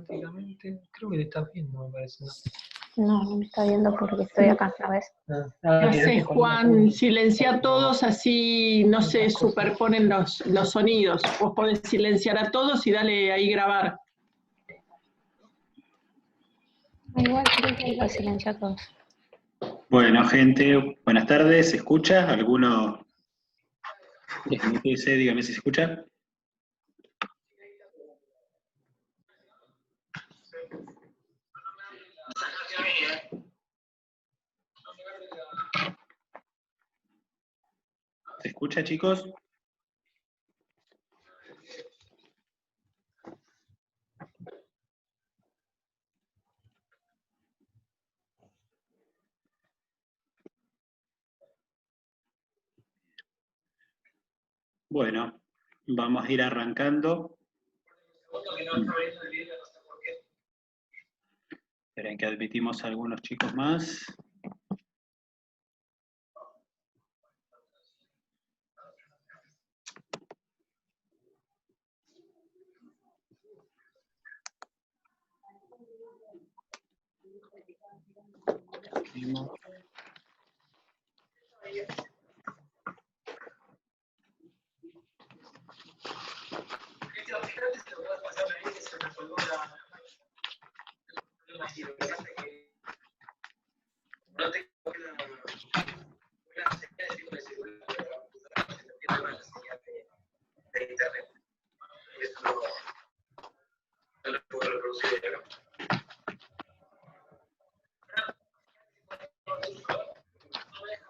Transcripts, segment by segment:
automáticamente. Creo que te estás viendo, me parece, ¿no? No, no me está viendo porque estoy acá, ¿sabes? ¿Qué haces, Juan? Silencia a todos, así no se superponen los sonidos. Vos podés silenciar a todos y dale ahí grabar. Igual creo que hay que silenciar a todos. Bueno, gente, buenas tardes. ¿Se escucha? ¿Alguno? Dígame si se escucha. ¿Se escucha, chicos? Bueno, vamos a ir arrancando. Esperen que admitimos a algunos chicos más.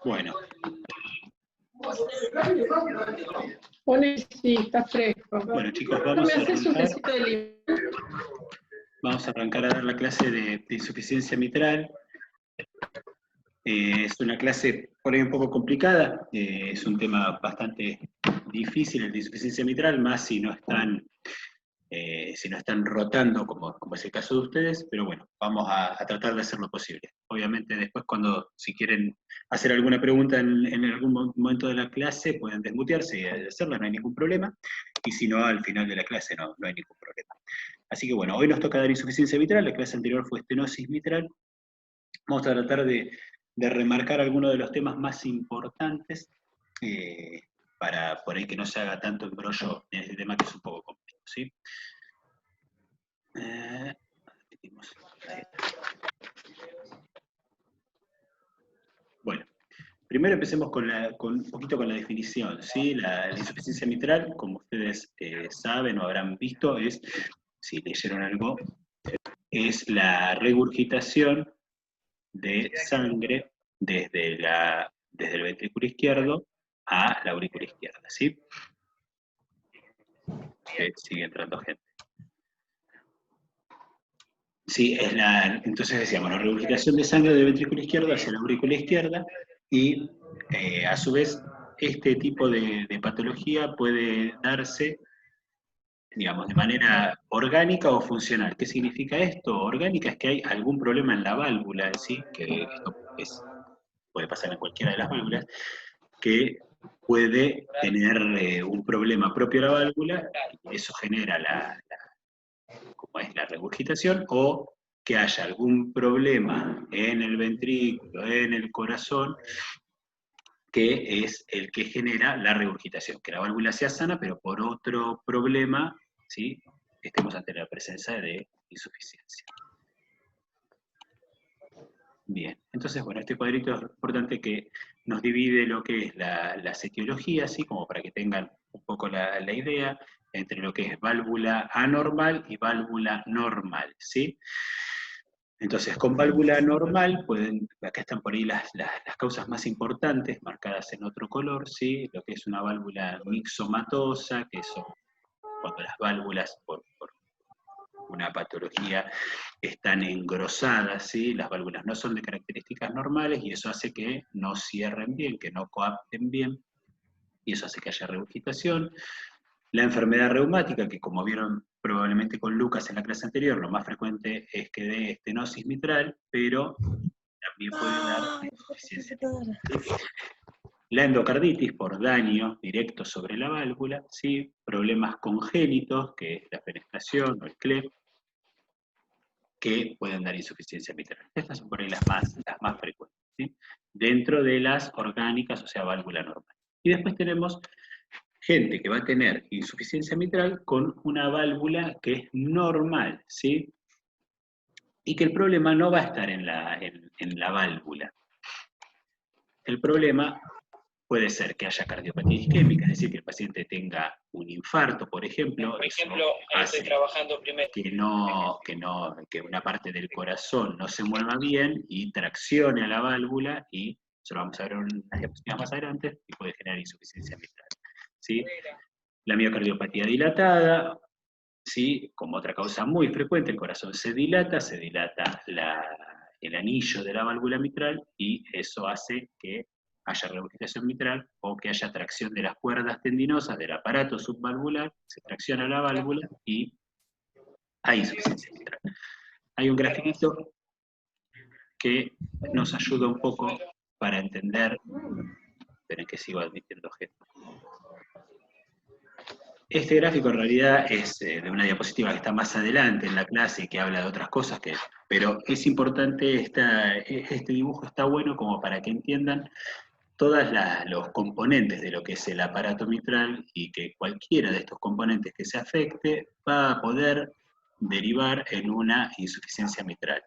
Bueno. Pone, sí, está fresco. Bueno, chicos, vamos a ¿Me haces un arrancar. tecito de limón? Vamos a arrancar a dar la clase de insuficiencia mitral. Es una clase por ahí un poco complicada, es un tema bastante difícil el de insuficiencia mitral, más si no están rotando, como es el caso de ustedes, pero bueno, vamos a tratar de hacer lo posible. Obviamente después si quieren hacer alguna pregunta en algún momento de la clase, pueden desmutearse y hacerla, no hay ningún problema, y si no, al final de la clase no hay ningún problema. Así que bueno, hoy nos toca dar insuficiencia mitral, la clase anterior fue estenosis mitral. Vamos a tratar de remarcar algunos de los temas más importantes para por ahí que no se haga tanto embrollo en este tema que es un poco complejo, ¿sí? Bueno, primero empecemos un poquito con la definición, ¿sí? La insuficiencia mitral, como ustedes saben o habrán visto, si leyeron algo, es la regurgitación de sangre desde el ventrículo izquierdo a la aurícula izquierda, ¿sí? Sigue entrando gente. Sí, entonces decíamos, la regurgitación de sangre del ventrículo izquierdo hacia la aurícula izquierda, y a su vez este tipo de patología puede darse, digamos, de manera orgánica o funcional. ¿Qué significa esto? Orgánica es que hay algún problema en la válvula, ¿sí? Que esto puede pasar en cualquiera de las válvulas, que puede tener un problema propio a la válvula, y eso genera como es la regurgitación, o que haya algún problema en el ventrículo, en el corazón, que es el que genera la regurgitación, que la válvula sea sana, pero por otro problema, ¿sí? Estemos ante la presencia de insuficiencia. Bien, entonces, bueno, este cuadrito es importante que nos divide lo que es la etiología, así como para que tengan un poco la idea, entre lo que es válvula anormal y válvula normal, ¿sí? Entonces, con válvula normal, acá están por ahí las causas más importantes, marcadas en otro color, ¿sí? Lo que es una válvula mixomatosa, que son cuando las válvulas, por una patología, están engrosadas, ¿sí? Las válvulas no son de características normales, y eso hace que no cierren bien, que no coapten bien, y eso hace que haya regurgitación. La enfermedad reumática, que como vieron probablemente con Lucas en la clase anterior, lo más frecuente es que dé estenosis mitral, pero también puede dar insuficiencia mitral. La endocarditis por daño directo sobre la válvula, ¿sí? Problemas congénitos, que es la fenestración o el CLEP, que pueden dar insuficiencia mitral. Estas son por ahí las más frecuentes, ¿sí? Dentro de las orgánicas, o sea, válvula normal. Y después tenemos gente que va a tener insuficiencia mitral con una válvula que es normal, ¿sí? Y que el problema no va a estar en la válvula. El problema puede ser que haya cardiopatía isquémica, es decir, que el paciente tenga un infarto, por ejemplo, Por eso ejemplo, ahí estoy hace trabajando primero. que una parte del corazón no se mueva bien y traccione a la válvula, y eso lo vamos a ver en unas diapositivas más adelante, y puede generar insuficiencia mitral, ¿sí? La miocardiopatía dilatada, ¿sí? Como otra causa muy frecuente, el corazón se dilata el anillo de la válvula mitral, y eso hace que haya regurgitación mitral o que haya tracción de las cuerdas tendinosas del aparato subvalvular, se tracciona la válvula y hay insuficiencia mitral. Hay un grafiquito que nos ayuda un poco para entender, esperen que sigo admitiendo gente. Este gráfico en realidad es de una diapositiva que está más adelante en la clase y que habla de otras cosas, pero es importante, este dibujo está bueno como para que entiendan todos los componentes de lo que es el aparato mitral, y que cualquiera de estos componentes que se afecte va a poder derivar en una insuficiencia mitral.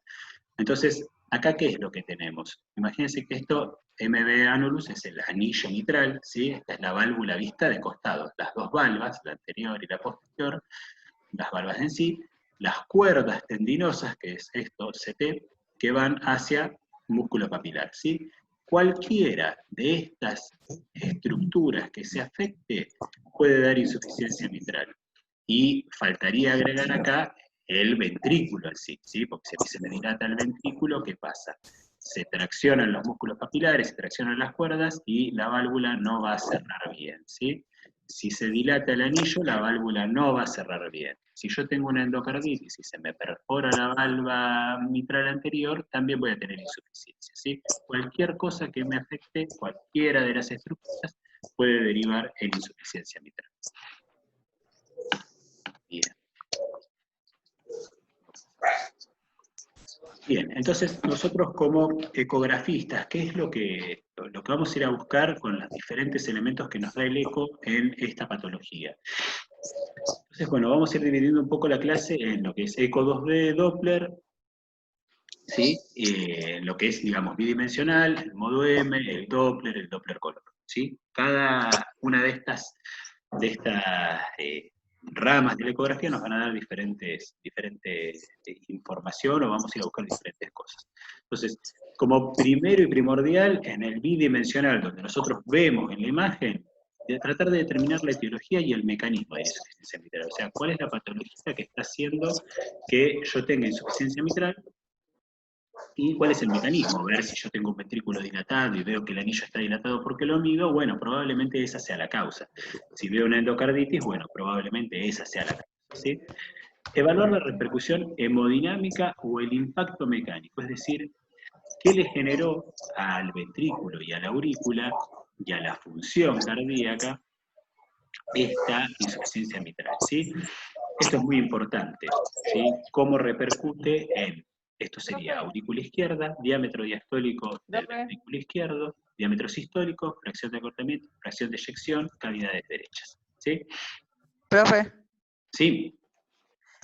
Entonces, acá, ¿qué es lo que tenemos? Imagínense que esto, MV annulus, es el anillo mitral, ¿sí? Esta es la válvula vista de costado, las dos valvas, la anterior y la posterior, las valvas en sí, las cuerdas tendinosas, que es esto, CT, que van hacia músculo papilar, ¿sí? Cualquiera de estas estructuras que se afecte puede dar insuficiencia mitral. Y faltaría agregar acá el ventrículo en sí, ¿sí? Porque si a mí se me dilata el ventrículo, ¿qué pasa? Se traccionan los músculos papilares, se traccionan las cuerdas y la válvula no va a cerrar bien, ¿sí? Si se dilata el anillo, la válvula no va a cerrar bien. Si yo tengo una endocarditis y se me perfora la valva mitral anterior, también voy a tener insuficiencia, ¿sí? Cualquier cosa que me afecte, cualquiera de las estructuras, puede derivar en insuficiencia mitral. Bien. Bien, entonces nosotros como ecografistas, ¿qué es lo que vamos a ir a buscar con los diferentes elementos que nos da el eco en esta patología? Entonces, bueno, vamos a ir dividiendo un poco la clase en lo que es eco 2D, Doppler, ¿sí? Lo que es, digamos, bidimensional, el modo M, el Doppler color, ¿sí? Cada una de estas ramas de la ecografía nos van a dar diferentes información, o vamos a ir a buscar diferentes cosas. Entonces, como primero y primordial, en el bidimensional, donde nosotros vemos en la imagen, de tratar de determinar la etiología y el mecanismo de insuficiencia mitral. O sea, cuál es la patología que está haciendo que yo tenga insuficiencia mitral, y cuál es el mecanismo. Ver si yo tengo un ventrículo dilatado y veo que el anillo está dilatado porque lo mido, bueno, probablemente esa sea la causa. Si veo una endocarditis, bueno, probablemente esa sea la causa, ¿sí? Evaluar la repercusión hemodinámica o el impacto mecánico, es decir, qué le generó al ventrículo y a la aurícula y a la función cardíaca esta insuficiencia mitral, ¿sí? Esto es muy importante, ¿sí? Cómo repercute en, esto sería aurícula izquierda, diámetro diastólico del ventrículo izquierdo, diámetro sistólico, fracción de acortamiento, fracción de eyección, cavidades derechas, ¿sí? Profe. Sí.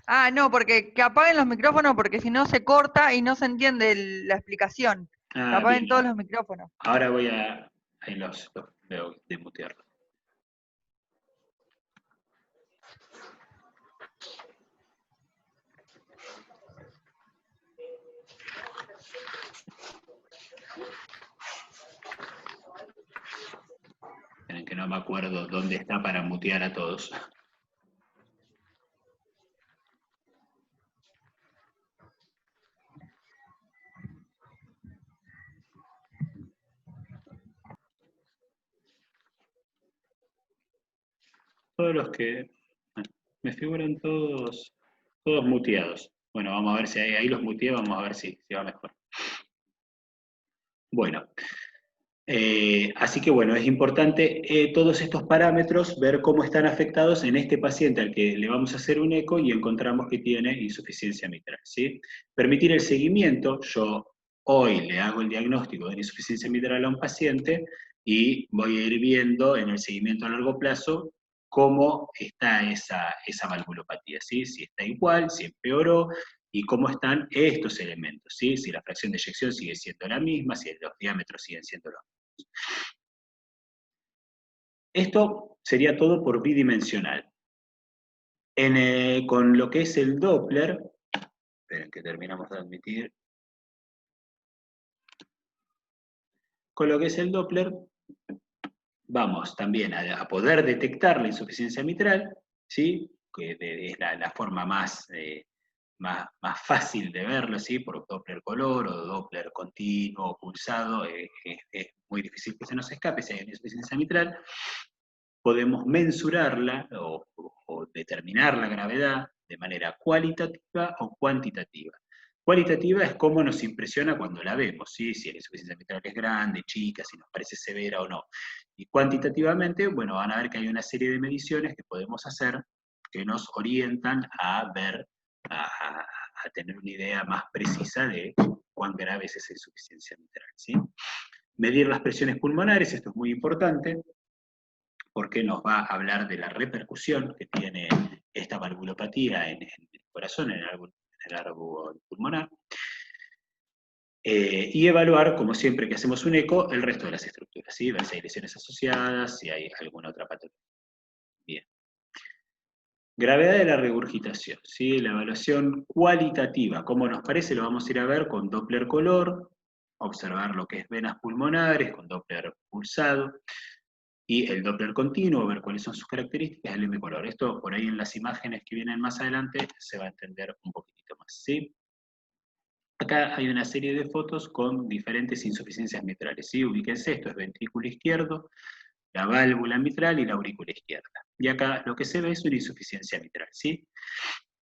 Ah, no, porque que apaguen los micrófonos porque si no se corta y no se entiende la explicación. Que apaguen Bien. todos los micrófonos. Ahora voy a... ahí los veo de mutearlo. Esperen que no me acuerdo dónde está para mutear a todos. Todos los que... me figuran todos muteados. Bueno, vamos a ver si ahí los muteé, vamos a ver si va mejor. Bueno, Así que bueno, es importante todos estos parámetros, ver cómo están afectados en este paciente al que le vamos a hacer un eco y encontramos que tiene insuficiencia mitral, ¿sí? Permitir el seguimiento, yo hoy le hago el diagnóstico de insuficiencia mitral a un paciente y voy a ir viendo en el seguimiento a largo plazo cómo está esa valvulopatía, ¿sí? Si está igual, si empeoró, y cómo están estos elementos, ¿sí? Si la fracción de eyección sigue siendo la misma, si los diámetros siguen siendo los mismos. Esto sería todo por bidimensional. Con lo que es el Doppler, esperen que terminamos de admitir. Con lo que es el Doppler, vamos también a poder detectar la insuficiencia mitral, ¿sí? Que es la forma más fácil de verlo, ¿sí? Por Doppler color o Doppler continuo o pulsado, es muy difícil que se nos escape si hay una insuficiencia mitral. Podemos mensurarla o determinar la gravedad de manera cualitativa o cuantitativa. Cualitativa es cómo nos impresiona cuando la vemos, ¿sí? Si la insuficiencia mitral es grande, chica, si nos parece severa o no. Y cuantitativamente, bueno, van a ver que hay una serie de mediciones que podemos hacer que nos orientan a ver, a tener una idea más precisa de cuán grave es esa insuficiencia mitral, ¿sí? Medir las presiones pulmonares, esto es muy importante, porque nos va a hablar de la repercusión que tiene esta valvulopatía en el corazón, en el árbol pulmonar, y evaluar, como siempre que hacemos un eco, el resto de las estructuras, ¿sí? Ver si hay lesiones asociadas, si hay alguna otra patología. Bien. Gravedad de la regurgitación, ¿sí? La evaluación cualitativa, como nos parece, lo vamos a ir a ver con Doppler color, observar lo que es venas pulmonares, con Doppler pulsado, y el Doppler continuo, ver cuáles son sus características, el M color. Esto por ahí en las imágenes que vienen más adelante se va a entender un poquitito más, ¿sí? Acá hay una serie de fotos con diferentes insuficiencias mitrales, ¿sí? Ubíquense, esto es ventrículo izquierdo, la válvula mitral y la aurícula izquierda. Y acá lo que se ve es una insuficiencia mitral, ¿sí?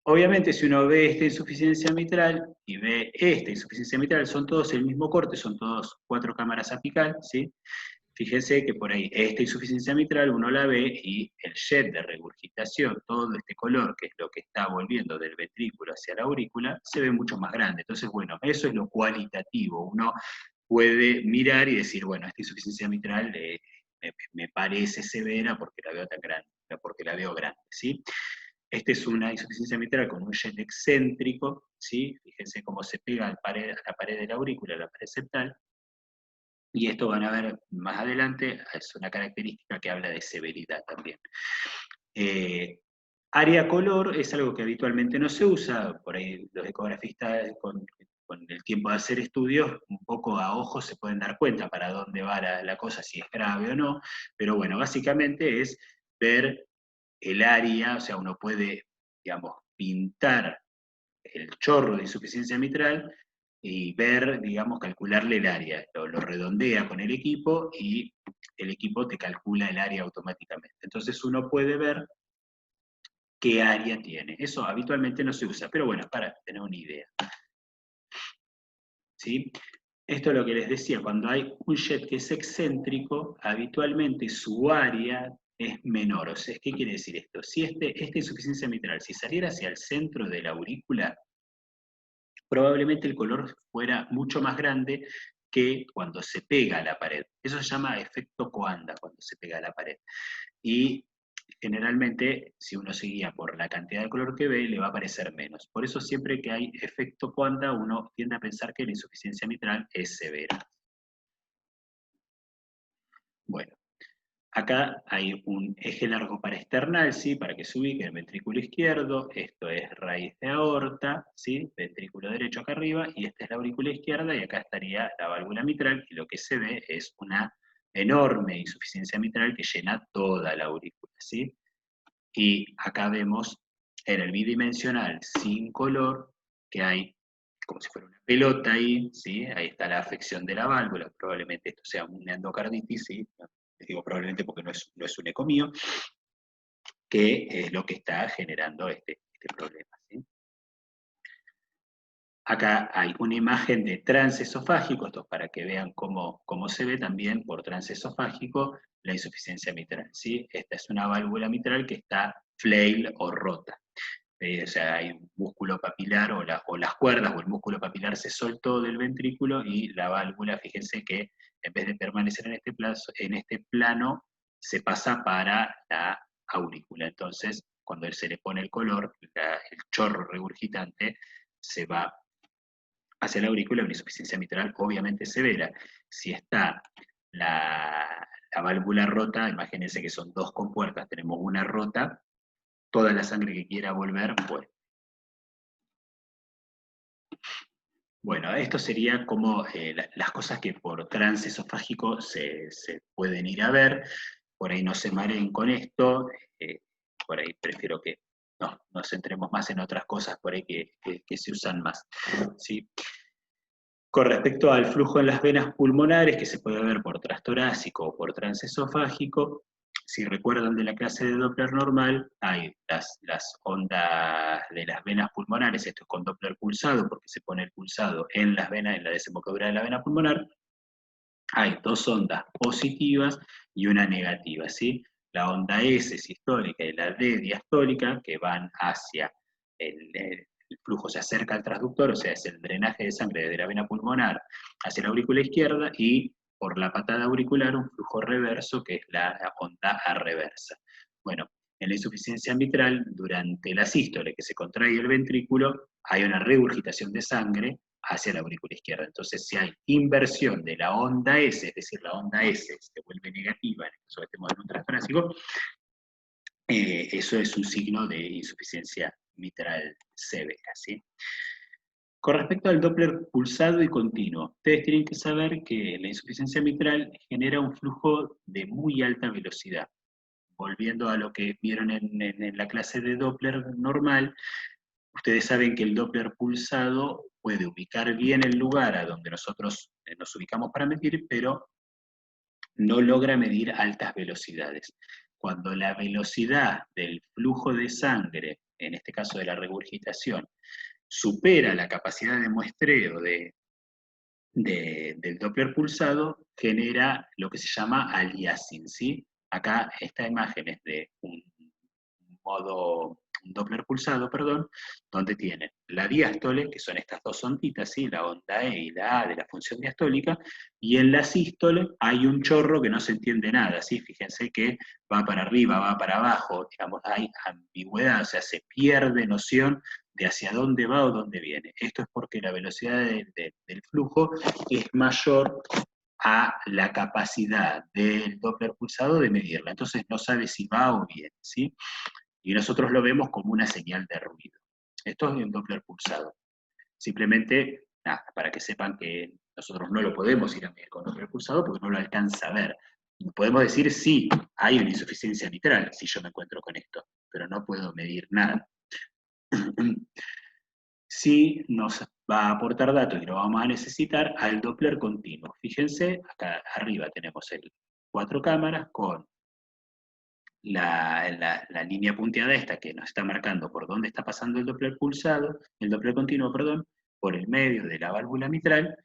Obviamente, si uno ve esta insuficiencia mitral y ve esta insuficiencia mitral, son todos el mismo corte, son todos 4 cámaras apical, ¿sí? Fíjense que por ahí esta insuficiencia mitral uno la ve y el jet de regurgitación, todo este color, que es lo que está volviendo del ventrículo hacia la aurícula, se ve mucho más grande. Entonces, bueno, eso es lo cualitativo. Uno puede mirar y decir, bueno, esta insuficiencia mitral me parece severa porque la veo tan grande, porque la veo grande, ¿sí? Esta es una insuficiencia mitral con un jet excéntrico, ¿sí? Fíjense cómo se pega a la pared de la aurícula, a la pared septal. Y esto van a ver más adelante, es una característica que habla de severidad también. Área color es algo que habitualmente no se usa, por ahí los ecografistas con el tiempo de hacer estudios, un poco a ojo se pueden dar cuenta para dónde va la cosa, si es grave o no, pero bueno, básicamente es ver el área, o sea, uno puede, digamos, pintar el chorro de insuficiencia mitral y ver, digamos, calcularle el área. Lo redondea con el equipo y el equipo te calcula el área automáticamente. Entonces uno puede ver qué área tiene. Eso habitualmente no se usa, pero bueno, es para tener una idea. ¿Sí? Esto es lo que les decía, cuando hay un jet que es excéntrico, habitualmente su área es menor. O sea, ¿qué quiere decir esto? Si esta insuficiencia mitral, si saliera hacia el centro de la aurícula, probablemente el color fuera mucho más grande que cuando se pega a la pared. Eso se llama efecto Coanda, cuando se pega a la pared. Y generalmente, si uno se guía por la cantidad de color que ve, le va a parecer menos. Por eso siempre que hay efecto Coanda, uno tiende a pensar que la insuficiencia mitral es severa. Bueno, acá hay un eje largo paraesternal, ¿sí? Para que se ubique el ventrículo izquierdo, esto es raíz de aorta, ¿sí? Ventrículo derecho acá arriba, y esta es la aurícula izquierda, y acá estaría la válvula mitral, y lo que se ve es una enorme insuficiencia mitral que llena toda la aurícula, ¿sí? Y acá vemos en el bidimensional sin color que hay como si fuera una pelota ahí, ¿sí? Ahí está la afección de la válvula, probablemente esto sea una endocarditis, ¿sí? Les digo probablemente porque no es un eco mío, que es lo que está generando este problema, ¿sí? Acá hay una imagen de transesofágico, esto es para que vean cómo se ve también por transesofágico la insuficiencia mitral, ¿sí? Esta es una válvula mitral que está flail o rota. O sea, hay un músculo papilar o las cuerdas o el músculo papilar se soltó del ventrículo y la válvula, fíjense que en vez de permanecer en este plano, se pasa para la aurícula. Entonces, cuando se le pone el color, el chorro regurgitante se va hacia la aurícula, una insuficiencia mitral obviamente severa. Si está la válvula rota, imagínense que son dos compuertas, tenemos una rota, toda la sangre que quiera volver, pues. Bueno, esto sería como las cosas que por transesofágico se pueden ir a ver. Por ahí no se mareen con esto, por ahí prefiero que nos centremos más en otras cosas por ahí que se usan más, ¿sí? Con respecto al flujo en las venas pulmonares, que se puede ver por transtorácico o por transesofágico, si recuerdan de la clase de Doppler normal, hay las ondas de las venas pulmonares, esto es con Doppler pulsado, porque se pone el pulsado en las venas, en la desembocadura de la vena pulmonar, hay dos ondas positivas y una negativa, ¿sí? La onda S sistólica y la D diastólica, que van hacia el flujo, se acerca al transductor, o sea, es el drenaje de sangre desde la vena pulmonar hacia la aurícula izquierda, y por la patada auricular un flujo reverso, que es la onda A reversa. Bueno, en la insuficiencia mitral, durante la sístole, que se contrae el ventrículo, hay una regurgitación de sangre hacia la aurícula izquierda. Entonces, si hay inversión de la onda S, es decir, la onda S se vuelve negativa, en el caso de este modelo transtorácico, eso es un signo de insuficiencia mitral severa, ¿sí? Con respecto al Doppler pulsado y continuo, ustedes tienen que saber que la insuficiencia mitral genera un flujo de muy alta velocidad. Volviendo a lo que vieron en la clase de Doppler normal, ustedes saben que el Doppler pulsado puede ubicar bien el lugar a donde nosotros nos ubicamos para medir, pero no logra medir altas velocidades. Cuando la velocidad del flujo de sangre, en este caso de la regurgitación, supera la capacidad de muestreo del Doppler pulsado, genera lo que se llama aliasing, ¿sí? Acá esta imagen es de un Doppler pulsado, perdón, donde tienen la diástole, que son estas dos onditas, ¿sí? La onda E y la A de la función diastólica, y en la sístole hay un chorro que no se entiende nada, ¿sí? Fíjense que va para arriba, va para abajo, digamos, hay ambigüedad, o sea, se pierde noción de hacia dónde va o dónde viene. Esto es porque la velocidad del flujo es mayor a la capacidad del Doppler pulsado de medirla. Entonces no sabe si va o viene, ¿sí? Y nosotros lo vemos como una señal de ruido. Esto es un Doppler pulsado. Simplemente, nada, para que sepan que nosotros no lo podemos ir a medir con Doppler pulsado porque no lo alcanza a ver. Podemos decir, sí, hay una insuficiencia mitral si yo me encuentro con esto, pero no puedo medir nada. Sí nos va a aportar datos y lo vamos a necesitar al Doppler continuo. Fíjense, acá arriba tenemos 4 cámaras con la línea punteada esta que nos está marcando por dónde está pasando el Doppler pulsado, el Doppler continuo, perdón, por el medio de la válvula mitral.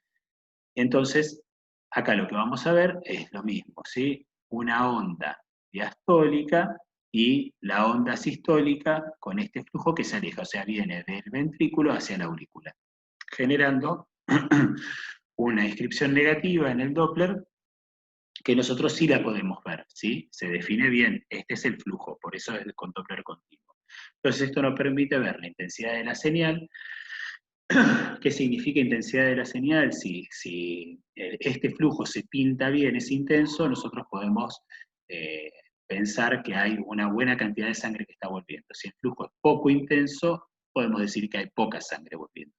Entonces, acá lo que vamos a ver es lo mismo, ¿sí? Una onda diastólica y la onda sistólica con este flujo que se aleja, o sea, viene del ventrículo hacia la aurícula, generando una inscripción negativa en el Doppler que nosotros sí la podemos ver, ¿sí? Se define bien, este es el flujo, por eso es con Doppler continuo. Entonces esto nos permite ver la intensidad de la señal. ¿Qué significa intensidad de la señal? Si este flujo se pinta bien, es intenso, nosotros podemos pensar que hay una buena cantidad de sangre que está volviendo. Si el flujo es poco intenso, podemos decir que hay poca sangre volviendo.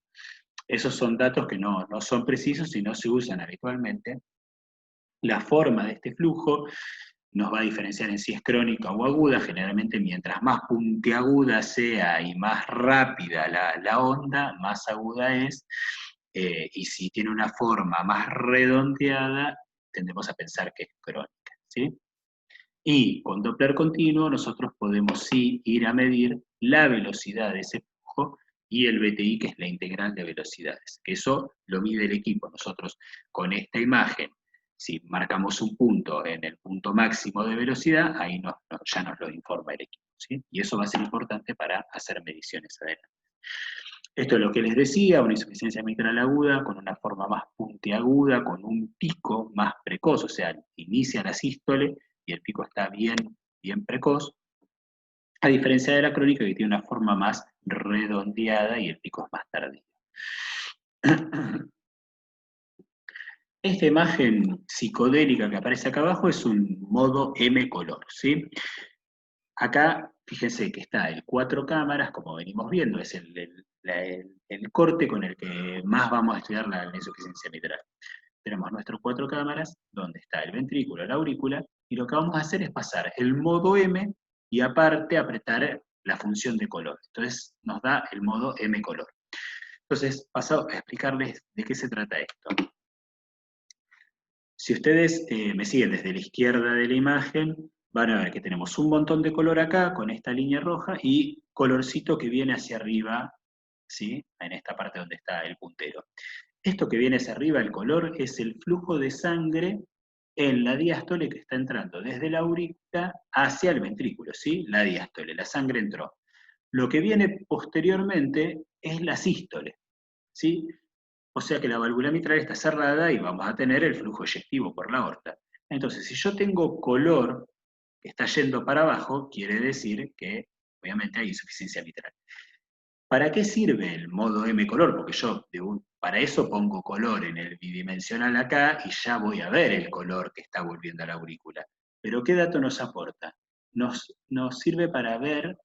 Esos son datos que no son precisos y no se usan habitualmente. La forma de este flujo nos va a diferenciar en si es crónica o aguda. Generalmente mientras más puntiaguda sea y más rápida la onda, más aguda es, y si tiene una forma más redondeada, tendemos a pensar que es crónica, ¿sí? Y con Doppler continuo nosotros podemos sí ir a medir la velocidad de ese flujo y el BTI, que es la integral de velocidades, que eso lo mide el equipo. Nosotros con esta imagen, si marcamos un punto en el punto máximo de velocidad, ahí ya nos lo informa el equipo, ¿sí? Y eso va a ser importante para hacer mediciones adelante. Esto es lo que les decía, una insuficiencia mitral aguda con una forma más puntiaguda, con un pico más precoz, o sea, inicia la sístole y el pico está bien precoz, a diferencia de la crónica que tiene una forma más redondeada y el pico es más tardío. Esta imagen psicodélica que aparece acá abajo es un modo M color, ¿sí? Acá, fíjense que está el 4 cámaras, como venimos viendo, es el corte con el que más vamos a estudiar la insuficiencia mitral. Tenemos nuestros 4 cámaras, donde está el ventrículo, la aurícula, y lo que vamos a hacer es pasar el modo M y aparte apretar la función de color. Entonces nos da el modo M color. Entonces, paso a explicarles de qué se trata esto. Si ustedes me siguen desde la izquierda de la imagen, van a ver que tenemos un montón de color acá, con esta línea roja, y colorcito que viene hacia arriba, ¿sí? En esta parte donde está el puntero. Esto que viene hacia arriba, el color, es el flujo de sangre en la diástole que está entrando desde la aurícula hacia el ventrículo, ¿sí? La diástole, la sangre entró. Lo que viene posteriormente es la sístole, ¿sí? O sea que la válvula mitral está cerrada y vamos a tener el flujo eyectivo por la aorta. Entonces, si yo tengo color que está yendo para abajo, quiere decir que obviamente hay insuficiencia mitral. ¿Para qué sirve el modo M color? Porque yo para eso pongo color en el bidimensional acá y ya voy a ver el color que está volviendo a la aurícula. Pero ¿qué dato nos aporta? Nos sirve para ver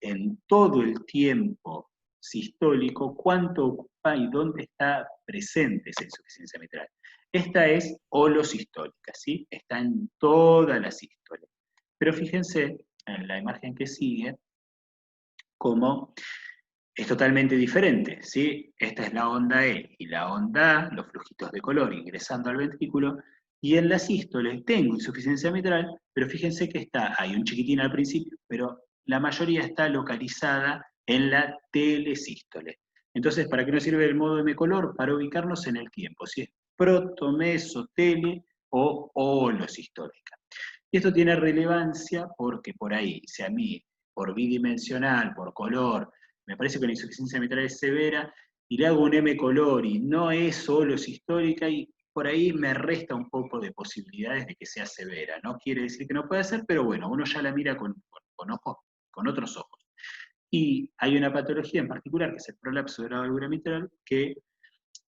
en todo el tiempo sistólico cuánto ocupa y dónde está presente esa insuficiencia mitral. Esta es holosistólica, ¿sí? Está en toda la sístole. Pero fíjense en la imagen que sigue cómo es totalmente diferente, ¿sí? Esta es la onda E y la onda A, los flujitos de color ingresando al ventrículo, y en la sístole tengo insuficiencia mitral, pero fíjense que hay un chiquitín al principio, pero la mayoría está localizada en la telesístole. Entonces, ¿para qué nos sirve el modo M color? Para ubicarnos en el tiempo, si es proto, meso, tele o holosistólica. Y esto tiene relevancia porque por ahí, si a mí, por bidimensional, por color, me parece que la insuficiencia mitral es severa, y le hago un M color y no es holosistólica, y por ahí me resta un poco de posibilidades de que sea severa. No quiere decir que no pueda ser, pero bueno, uno ya la mira con otros ojos. Y hay una patología en particular, que es el prolapso de la válvula mitral, que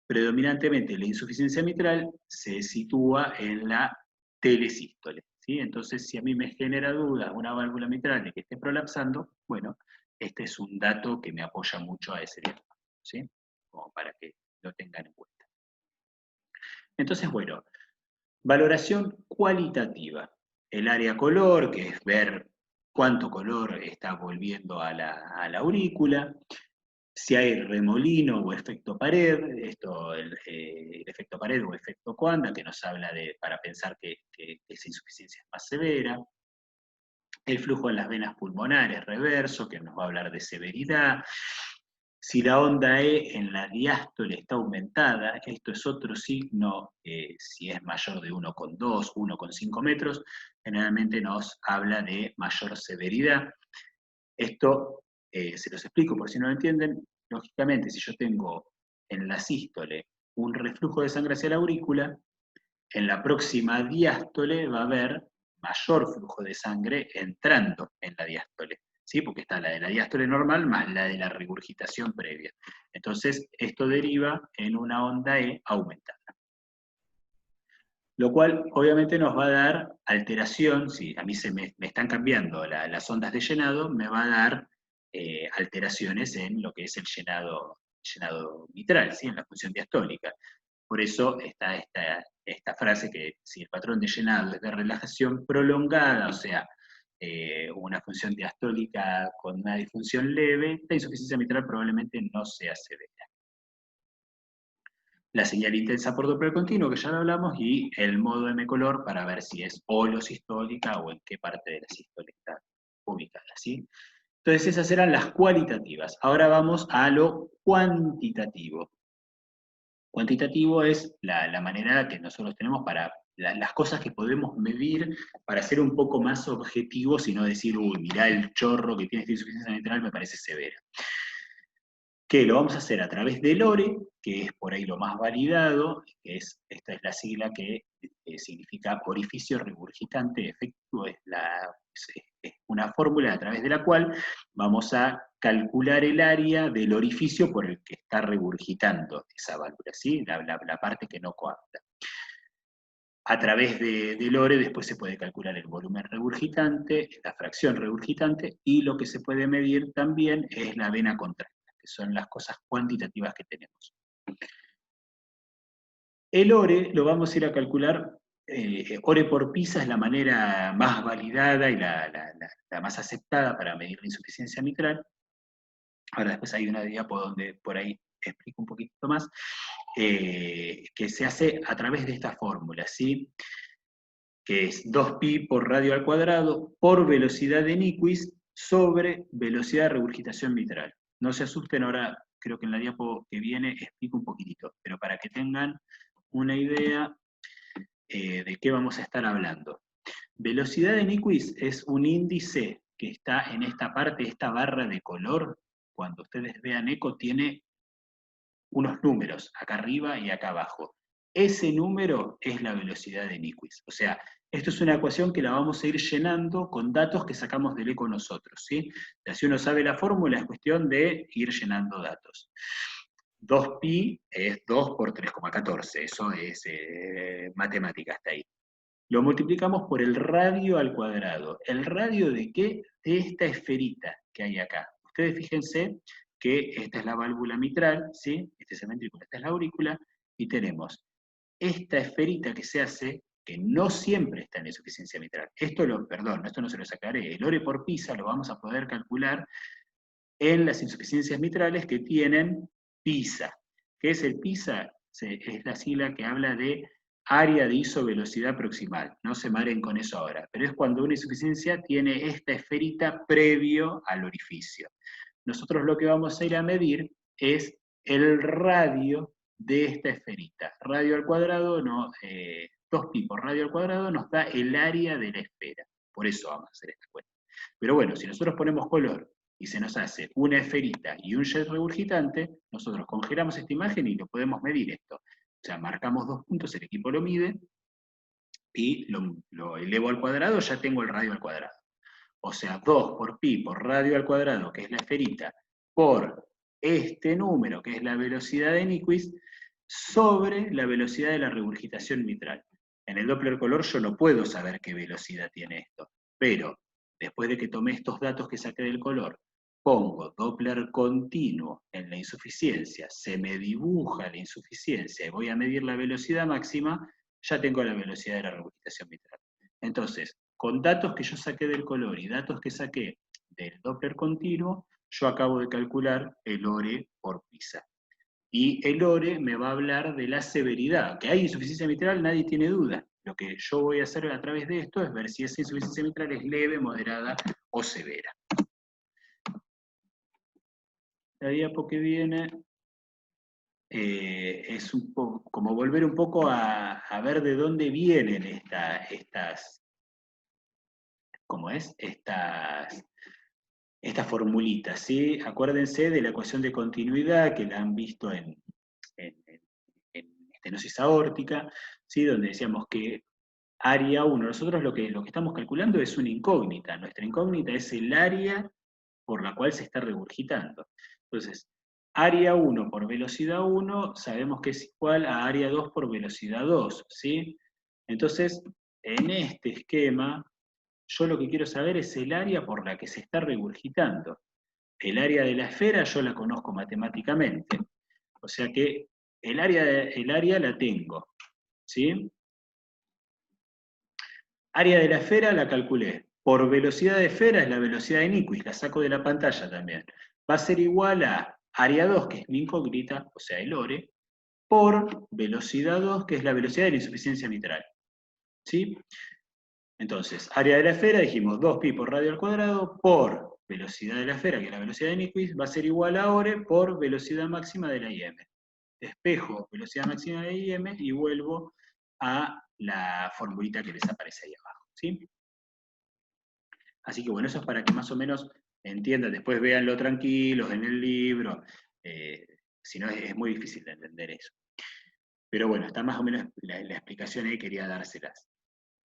predominantemente la insuficiencia mitral se sitúa en la telesístole, ¿sí? Entonces, si a mí me genera duda una válvula mitral de que esté prolapsando, bueno, este es un dato que me apoya mucho a ese diagnóstico, ¿sí? Como para que lo tengan en cuenta. Entonces, bueno, valoración cualitativa. El área color, que es ver cuánto color está volviendo a la aurícula, si hay remolino o efecto pared, el efecto pared o efecto Coanda, que nos habla para pensar que esa insuficiencia es más severa, el flujo en las venas pulmonares reverso, que nos va a hablar de severidad, si la onda E en la diástole está aumentada, esto es otro signo, si es mayor de 1,2, 1,5 metros, generalmente nos habla de mayor severidad. Esto se los explico por si no lo entienden. Lógicamente, si yo tengo en la sístole un reflujo de sangre hacia la aurícula, en la próxima diástole va a haber mayor flujo de sangre entrando en la diástole, ¿sí? Porque está la de la diástole normal más la de la regurgitación previa. Entonces, esto deriva en una onda E aumentada. Lo cual obviamente nos va a dar alteración, si a mí me están cambiando las ondas de llenado, me va a dar alteraciones en lo que es el llenado mitral, ¿sí? En la función diastólica. Por eso está esta frase que si el patrón de llenado es de relajación prolongada, o sea, una función diastólica con una disfunción leve, la insuficiencia mitral probablemente no sea severa. La señal intensa por Doppler continuo, que ya lo hablamos, y el modo M color para ver si es holosistólica o en qué parte de la sístole está ubicada, ¿sí? Entonces esas eran las cualitativas. Ahora vamos a lo cuantitativo. Cuantitativo es la manera que nosotros tenemos para las cosas que podemos medir para ser un poco más objetivos y no decir, uy, mirá el chorro que tiene esta insuficiencia mitral, me parece severa. Que lo vamos a hacer a través del ORE, que es por ahí lo más validado, esta es la sigla que significa orificio regurgitante efectivo, es una fórmula a través de la cual vamos a calcular el área del orificio por el que está regurgitando esa válvula, ¿sí? La parte que no coapta. A través del ORE después se puede calcular el volumen regurgitante, la fracción regurgitante, y lo que se puede medir también es la vena contracta, que son las cosas cuantitativas que tenemos. El ORE lo vamos a ir a calcular, ORE por PISA es la manera más validada y la más aceptada para medir la insuficiencia mitral. Ahora después hay una diapo donde por ahí explico un poquito más, que se hace a través de esta fórmula, ¿sí? Que es 2pi por radio al cuadrado por velocidad de Nyquist sobre velocidad de regurgitación mitral. No se asusten, ahora creo que en la diapo que viene explico un poquitito, pero para que tengan una idea de qué vamos a estar hablando. Velocidad de Nyquist es un índice que está en esta parte, esta barra de color. Cuando ustedes vean eco, tiene unos números, acá arriba y acá abajo. Ese número es la velocidad de Nyquist. O sea, esto es una ecuación que la vamos a ir llenando con datos que sacamos del eco nosotros, ¿sí? O sea, si uno sabe la fórmula, es cuestión de ir llenando datos. 2pi es 2 por 3,14, eso es matemática hasta ahí. Lo multiplicamos por el radio al cuadrado. ¿El radio de qué? De esta esferita que hay acá. Ustedes fíjense que esta es la válvula mitral, ¿sí? Este es el ventrículo, esta es la aurícula, y tenemos esta esferita que se hace, que no siempre está en la insuficiencia mitral. Esto no se lo sacaré. El ORE por PISA lo vamos a poder calcular en las insuficiencias mitrales que tienen PISA. ¿Qué es el PISA? Es la sigla que habla de área de isovelocidad proximal. No se maren con eso ahora. Pero es cuando una insuficiencia tiene esta esferita previo al orificio. Nosotros lo que vamos a ir a medir es el radio de esta esferita. Radio al cuadrado, 2pi por radio al cuadrado nos da el área de la esfera. Por eso vamos a hacer esta cuenta. Pero bueno, si nosotros ponemos color y se nos hace una esferita y un jet regurgitante, nosotros congelamos esta imagen y lo podemos medir esto. O sea, marcamos 2 puntos, el equipo lo mide, y lo elevo al cuadrado, ya tengo el radio al cuadrado. O sea, 2 por pi por radio al cuadrado, que es la esferita, por este número, que es la velocidad de Nyquist, sobre la velocidad de la regurgitación mitral. En el Doppler color yo no puedo saber qué velocidad tiene esto, pero después de que tomé estos datos que saqué del color, pongo Doppler continuo en la insuficiencia, se me dibuja la insuficiencia y voy a medir la velocidad máxima, ya tengo la velocidad de la regurgitación mitral. Entonces, con datos que yo saqué del color y datos que saqué del Doppler continuo, yo acabo de calcular el ORE por PISA. Y el ORE me va a hablar de la severidad. Que hay insuficiencia mitral, nadie tiene duda. Lo que yo voy a hacer a través de esto es ver si esa insuficiencia mitral es leve, moderada o severa. La diapo que viene es un poco, como volver un poco a ver de dónde vienen estas formulitas, ¿sí? Acuérdense de la ecuación de continuidad que la han visto en estenosis aórtica, ¿sí? Donde decíamos que área 1, nosotros lo que estamos calculando es una incógnita, nuestra incógnita es el área por la cual se está regurgitando. Entonces, área 1 por velocidad 1, sabemos que es igual a área 2 por velocidad 2, ¿sí? Entonces, en este esquema, yo lo que quiero saber es el área por la que se está regurgitando. El área de la esfera yo la conozco matemáticamente. O sea que el área la tengo, ¿sí? Área de la esfera la calculé. Por velocidad de esfera es la velocidad de Nyquist, la saco de la pantalla también. Va a ser igual a área 2, que es mi incógnita, o sea, el ORE, por velocidad 2, que es la velocidad de la insuficiencia mitral. ¿Sí? Entonces, área de la esfera, dijimos 2pi por radio al cuadrado, por velocidad de la esfera, que es la velocidad de Nyquist, va a ser igual a ore por velocidad máxima de la IM. Despejo velocidad máxima de IM y vuelvo a la formulita que les aparece ahí abajo, ¿sí? Así que bueno, eso es para que más o menos entiendan, después véanlo tranquilos en el libro, si no es muy difícil de entender eso. Pero bueno, está más o menos la explicación ahí, quería dárselas.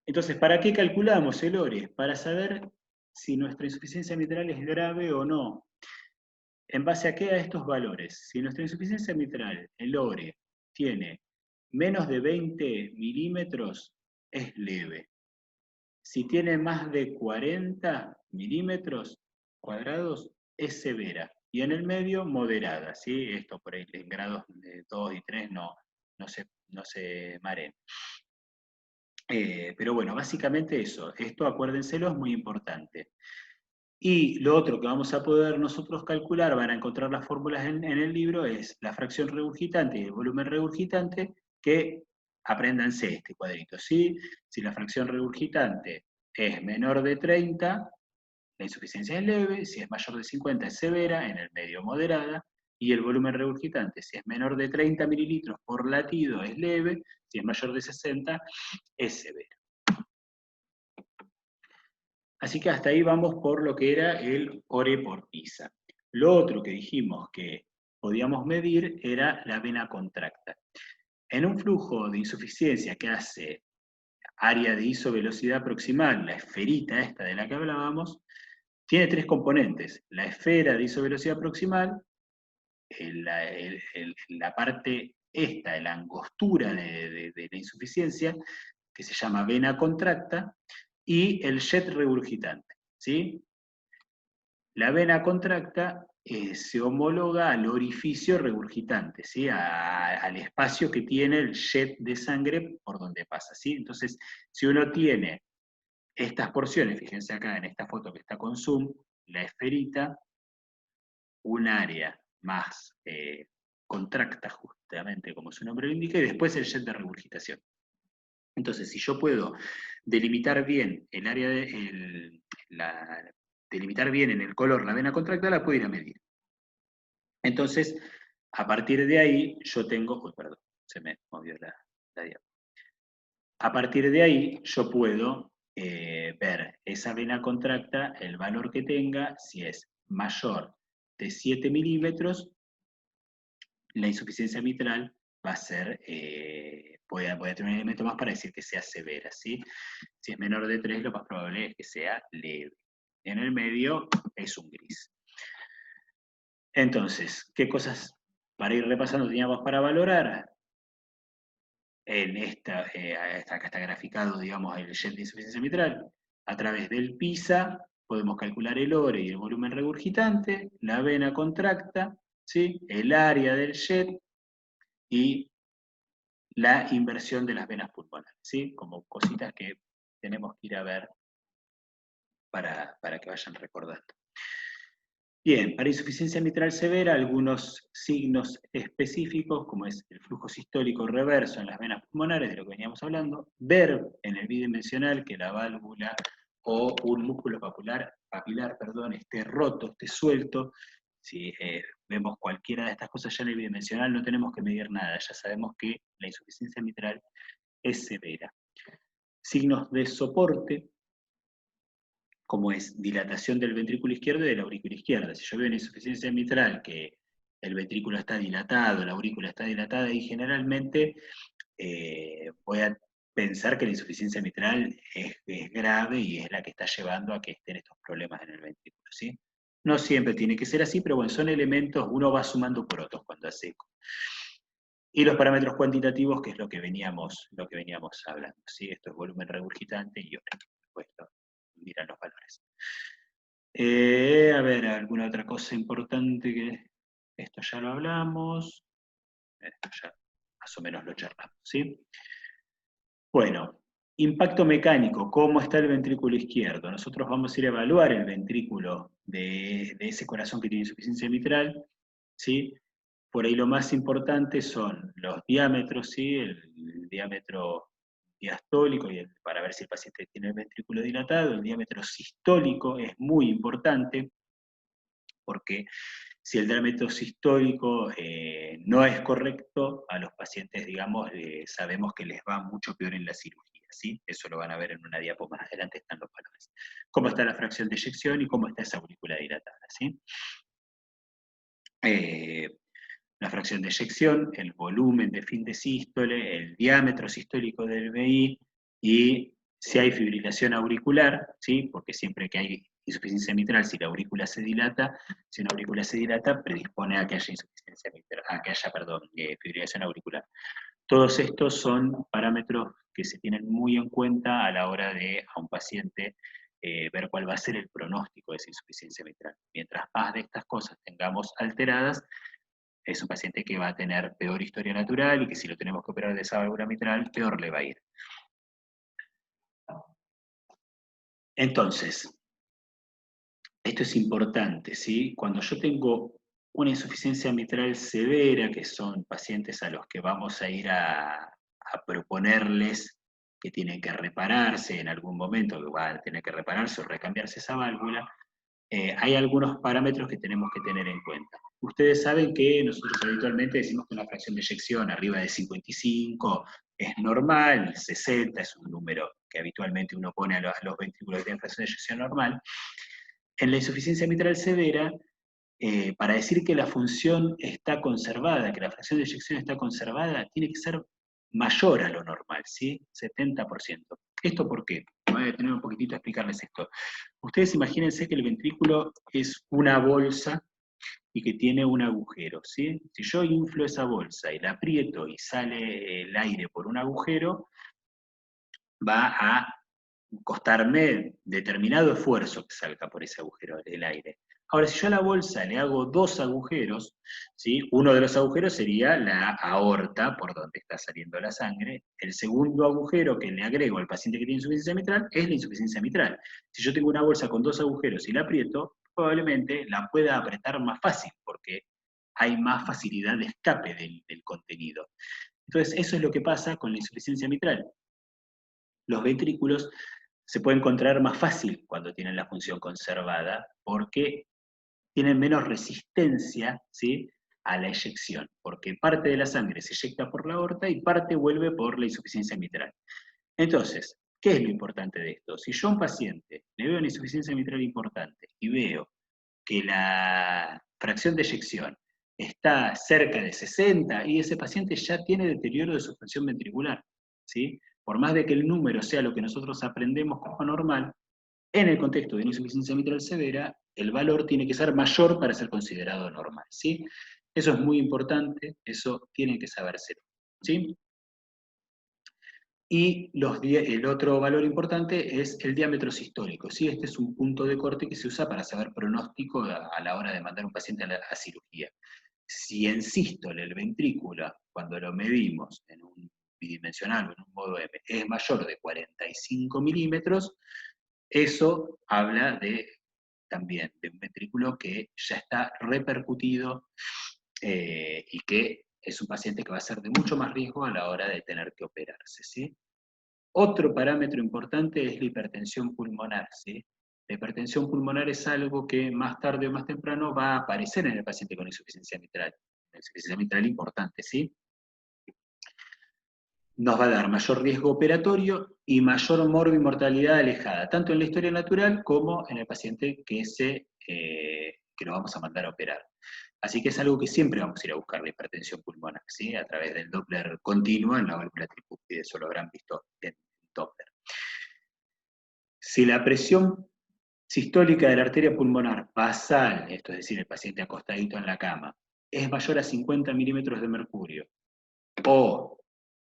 Entonces, ¿para qué calculamos el ORE? Para saber si nuestra insuficiencia mitral es grave o no. ¿En base a qué? A estos valores. Si nuestra insuficiencia mitral, el ORE, tiene menos de 20 milímetros, es leve. Si tiene más de 40 milímetros cuadrados, es severa. Y en el medio, moderada, ¿sí? Esto por ahí en grados de 2 y 3 no se mareen. Pero bueno, básicamente eso. Esto, acuérdenselo, es muy importante. Y lo otro que vamos a poder nosotros calcular, van a encontrar las fórmulas en el libro, es la fracción regurgitante y el volumen regurgitante, que apréndanse este cuadrito, ¿sí? Si la fracción regurgitante es menor de 30, la insuficiencia es leve; si es mayor de 50 es severa, en el medio moderada; y el volumen regurgitante, si es menor de 30 mililitros por latido, es leve; si es mayor de 60, es severa. Así que hasta ahí vamos por lo que era el ORE por PISA. Lo otro que dijimos que podíamos medir era la vena contracta. En un flujo de insuficiencia que hace área de isovelocidad proximal, la esferita esta de la que hablábamos, tiene tres componentes: la esfera de isovelocidad proximal, la parte esta, la angostura de la insuficiencia, que se llama vena contracta, y el jet regurgitante, ¿sí? La vena contracta se homologa al orificio regurgitante, ¿sí? Al espacio que tiene el jet de sangre por donde pasa, ¿sí? Entonces, si uno tiene estas porciones, fíjense acá en esta foto que está con zoom, la esferita, un área más contracta, justamente como su nombre lo indica, y después el jet de regurgitación. Entonces, si yo puedo delimitar bien el área delimitar bien en el color la vena contracta, la puedo ir a medir. Entonces, a partir de ahí, yo tengo... Uy, perdón, se me movió la diapositiva. A partir de ahí, yo puedo ver esa vena contracta, el valor que tenga; si es mayor de 7 milímetros, la insuficiencia mitral va a ser, voy a tener un elemento más para decir que sea severa, ¿sí? Si es menor de 3, lo más probable es que sea leve. En el medio es un gris. Entonces, ¿qué cosas para ir repasando teníamos para valorar? En acá está graficado, digamos, el jet de insuficiencia mitral. A través del PISA podemos calcular el ORE y el volumen regurgitante, la vena contracta, ¿sí? El área del jet y la inversión de las venas pulmonares, ¿sí? Como cositas que tenemos que ir a ver para que vayan recordando. Bien, para insuficiencia mitral severa, algunos signos específicos, como es el flujo sistólico reverso en las venas pulmonares, de lo que veníamos hablando; ver en el bidimensional que la válvula o un músculo papilar, esté roto, esté suelto. Si vemos cualquiera de estas cosas ya en el bidimensional, no tenemos que medir nada, ya sabemos que la insuficiencia mitral es severa. Signos de soporte, como es dilatación del ventrículo izquierdo y de la aurícula izquierda. Si yo veo una insuficiencia mitral que el ventrículo está dilatado, la aurícula está dilatada, y generalmente voy a pensar que la insuficiencia mitral es grave y es la que está llevando a que estén estos problemas en el ventrículo, ¿sí? No siempre tiene que ser así, pero bueno, son elementos, uno va sumando por otros cuando hace eco. Y los parámetros cuantitativos, que es lo que veníamos hablando, ¿sí? Esto es volumen regurgitante y hora. Puesto, miran los valores. A ver, ¿alguna otra cosa importante? Que esto ya lo hablamos. Esto ya más o menos lo charlamos, ¿sí? Bueno, impacto mecánico, ¿cómo está el ventrículo izquierdo? Nosotros vamos a ir a evaluar el ventrículo de ese corazón que tiene insuficiencia mitral, ¿sí? Por ahí lo más importante son los diámetros, ¿sí? El diámetro diastólico, para ver si el paciente tiene el ventrículo dilatado. El diámetro sistólico es muy importante, porque si el diámetro sistólico no es correcto, a los pacientes, digamos, sabemos que les va mucho peor en la cirugía, ¿sí? Eso lo van a ver en una diapo más adelante, están los valores. Cómo está la fracción de eyección y cómo está esa aurícula dilatada, ¿sí? La fracción de eyección, el volumen de fin de sístole, el diámetro sistólico del VI, y si hay fibrilación auricular, ¿sí? Porque siempre que hay insuficiencia mitral, si la aurícula se dilata, si una aurícula se dilata, predispone a que haya insuficiencia mitral, a que haya, fibrilación auricular. Todos estos son parámetros que se tienen muy en cuenta a la hora de a un paciente ver cuál va a ser el pronóstico de esa insuficiencia mitral. Mientras más de estas cosas tengamos alteradas, es un paciente que va a tener peor historia natural y que si lo tenemos que operar de esa válvula mitral, peor le va a ir. Entonces, esto es importante, ¿sí? Cuando yo tengo una insuficiencia mitral severa, que son pacientes a los que vamos a ir a proponerles que tienen que repararse en algún momento, que van a tener que repararse o recambiarse esa válvula, hay algunos parámetros que tenemos que tener en cuenta. Ustedes saben que nosotros habitualmente decimos que una fracción de eyección arriba de 55 es normal, 60 es un número que habitualmente uno pone a los ventrículos que tienen fracción de eyección normal. En la insuficiencia mitral severa, para decir que la función está conservada, que la fracción de eyección está conservada, tiene que ser mayor a lo normal, ¿sí? 70%. ¿Esto por qué? Voy a detener un poquitito a explicarles esto. Ustedes imagínense que el ventrículo es una bolsa y que tiene un agujero, ¿sí? Si yo inflo esa bolsa y la aprieto y sale el aire por un agujero, va a costarme determinado esfuerzo que salga por ese agujero el aire. Ahora, si yo a la bolsa le hago dos agujeros, ¿sí? Uno de los agujeros sería la aorta, por donde está saliendo la sangre. El segundo agujero que le agrego al paciente que tiene insuficiencia mitral es la insuficiencia mitral. Si yo tengo una bolsa con dos agujeros y la aprieto, probablemente la pueda apretar más fácil, porque hay más facilidad de escape del contenido. Entonces, eso es lo que pasa con la insuficiencia mitral. Los ventrículos se pueden contraer más fácil cuando tienen la función conservada, porque tienen menos resistencia, ¿sí?, a la eyección, porque parte de la sangre se eyecta por la aorta y parte vuelve por la insuficiencia mitral. Entonces, ¿qué es lo importante de esto? Si yo a un paciente le veo una insuficiencia mitral importante y veo que la fracción de eyección está cerca de 60 y ese paciente ya tiene deterioro de su función ventricular, ¿sí? Por más de que el número sea lo que nosotros aprendemos como normal, en el contexto de una insuficiencia mitral severa, el valor tiene que ser mayor para ser considerado normal, ¿sí? Eso es muy importante, eso tiene que saberse, ¿sí? Y el otro valor importante es el diámetro sistólico, ¿sí? Este es un punto de corte que se usa para saber pronóstico a la hora de mandar a un paciente a cirugía. Si en sístole el ventrículo, cuando lo medimos en un bidimensional o en un modo M, es mayor de 45 milímetros, eso habla también de un ventrículo que ya está repercutido y que es un paciente que va a ser de mucho más riesgo a la hora de tener que operarse, ¿sí? Otro parámetro importante es la hipertensión pulmonar, ¿sí? La hipertensión pulmonar es algo que más tarde o más temprano va a aparecer en el paciente con insuficiencia mitral. Una insuficiencia mitral importante, ¿sí? Nos va a dar mayor riesgo operatorio y mayor morbimortalidad alejada, tanto en la historia natural como en el paciente que lo vamos a mandar a operar. Así que es algo que siempre vamos a ir a buscar, la hipertensión pulmonar, ¿sí? A través del Doppler continuo en la válvula tricúspide, eso lo habrán visto en Doppler. Si la presión sistólica de la arteria pulmonar basal, esto es decir, el paciente acostadito en la cama, es mayor a 50 milímetros de mercurio, o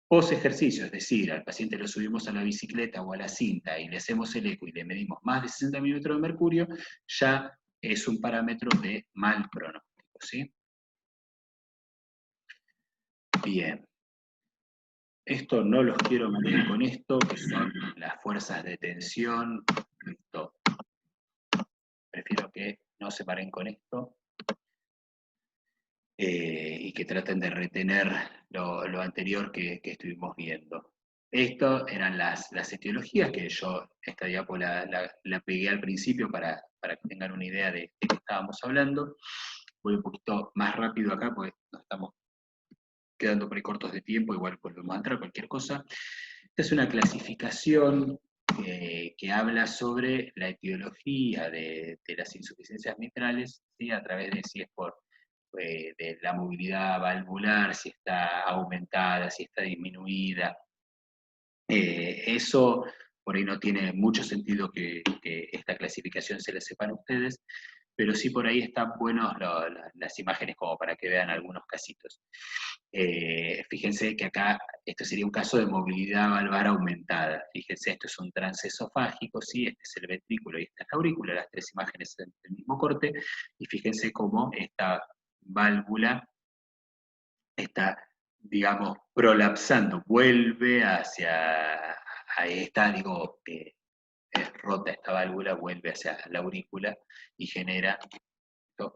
post ejercicio, es decir, al paciente lo subimos a la bicicleta o a la cinta y le hacemos el eco y le medimos más de 60 milímetros de mercurio, ya es un parámetro de mal pronóstico, ¿sí? Bien. Esto no los quiero meter con esto, que son las fuerzas de tensión. Esto, prefiero que no se paren con esto. Y que traten de retener lo anterior que estuvimos viendo. Esto eran las etiologías que yo, esta diapo la pegué al principio para para que tengan una idea de qué estábamos hablando. Voy un poquito más rápido acá, porque nos estamos quedando por ahí cortos de tiempo, igual volvemos a entrar, cualquier cosa. Esta es una clasificación que habla sobre la etiología de las insuficiencias mitrales, ¿sí? A través de si es por de la movilidad valvular, si está aumentada, si está disminuida. Eso por ahí no tiene mucho sentido que esta clasificación se la sepan ustedes, pero sí por ahí están buenos las imágenes como para que vean algunos casitos. Fíjense que acá, esto sería un caso de movilidad valvar aumentada. Fíjense, esto es un trance esofágico, ¿sí? Este es el ventrículo y esta es la aurícula, las tres imágenes del mismo corte, y fíjense cómo esta válvula está, digamos, prolapsando, vuelve hacia, ahí está, digo, es rota esta válvula, vuelve hacia la aurícula y genera, esto,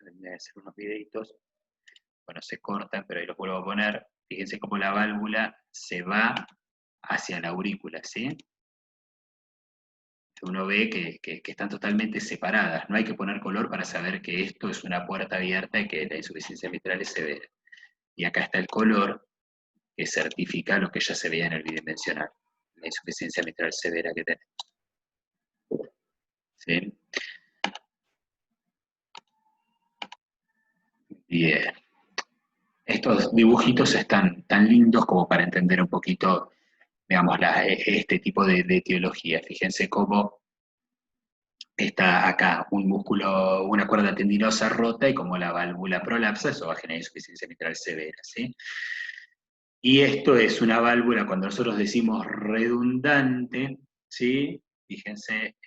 voy a hacer unos videitos, bueno, se cortan, pero ahí los vuelvo a poner. Fíjense cómo la válvula se va hacia la aurícula, ¿sí? Uno ve que están totalmente separadas. No hay que poner color para saber que esto es una puerta abierta y que la insuficiencia mitral es severa. Y acá está el color que certifica lo que ya se veía en el bidimensional, la insuficiencia mitral severa que tenemos. ¿Sí? Bien. Estos dibujitos están tan lindos como para entender un poquito, digamos, este tipo de etiología. Fíjense cómo está acá un músculo, una cuerda tendinosa rota y como la válvula prolapsa, eso va a generar insuficiencia mitral severa, ¿sí? Y esto es una válvula, cuando nosotros decimos redundante, ¿sí? Fíjense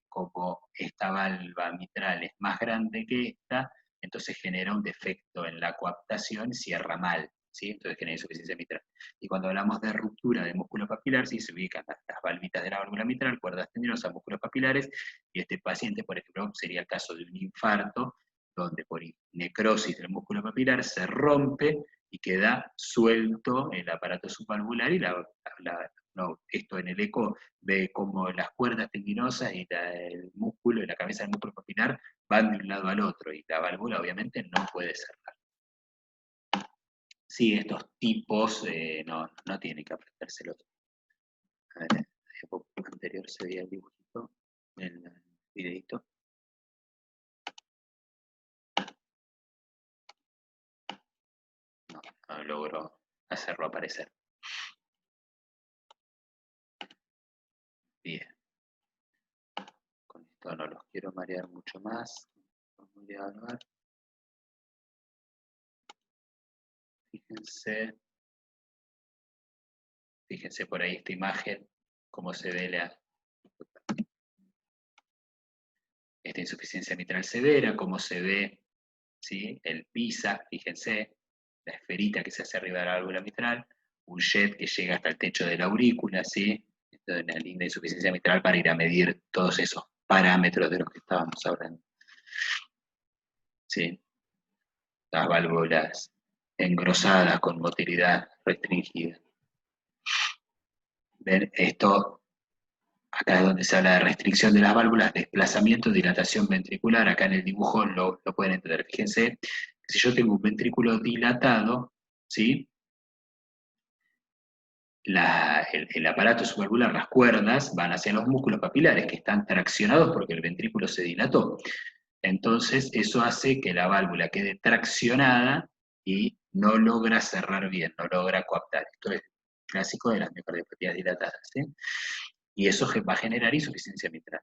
cómo esta válvula mitral es más grande que esta, entonces genera un defecto en la coaptación, cierra mal, ¿sí? Entonces genera insuficiencia mitral. Y cuando hablamos de ruptura de músculo papilar, sí se ubican las valvitas de la válvula mitral, cuerdas tendinosas, músculos papilares, y este paciente, por ejemplo, sería el caso de un infarto, donde por necrosis del músculo papilar se rompe y queda suelto el aparato subvalvular y esto en el eco ve como las cuerdas tendinosas y el músculo y la cabeza del músculo papilar van de un lado al otro y la válvula obviamente no puede cerrar. Sí, estos tipos no tienen que aprendérselos. A ver, en la época anterior se veía el dibujito en el videito. No logro hacerlo aparecer. Bien. Con esto no los quiero marear mucho más. Voy a grabar. Fíjense por ahí esta imagen, cómo se ve esta insuficiencia mitral severa, cómo se ve, ¿sí? El PISA, fíjense, la esferita que se hace arriba de la válvula mitral, un jet que llega hasta el techo de la aurícula, ¿sí? Esto es una linda insuficiencia mitral para ir a medir todos esos parámetros de los que estábamos hablando. ¿Sí? Las válvulas engrosadas con motilidad restringida. ¿Ven? Esto, acá es donde se habla de restricción de las válvulas, desplazamiento, dilatación ventricular. Acá en el dibujo lo pueden entender. Fíjense, si yo tengo un ventrículo dilatado, ¿sí? El aparato subvalvular, las cuerdas, van hacia los músculos papilares que están traccionados porque el ventrículo se dilató. Entonces, eso hace que la válvula quede traccionada y no logra cerrar bien, no logra coaptar. Esto es clásico de las miocardiopatías dilatadas, ¿sí? Y eso va a generar insuficiencia mitral.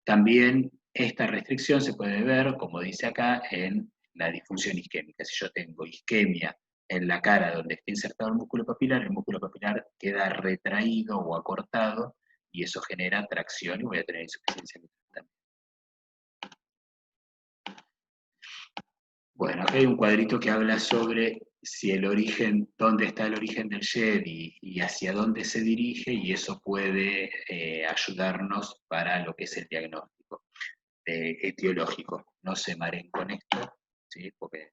También esta restricción se puede ver, como dice acá, en la disfunción isquémica. Si yo tengo isquemia en la cara donde está insertado el músculo papilar queda retraído o acortado, y eso genera tracción y voy a tener insuficiencia mitral también. Bueno, acá hay un cuadrito que habla sobre si el origen, dónde está el origen del jet y hacia dónde se dirige, y eso puede ayudarnos para lo que es el diagnóstico etiológico. No se mareen con esto, ¿sí? Porque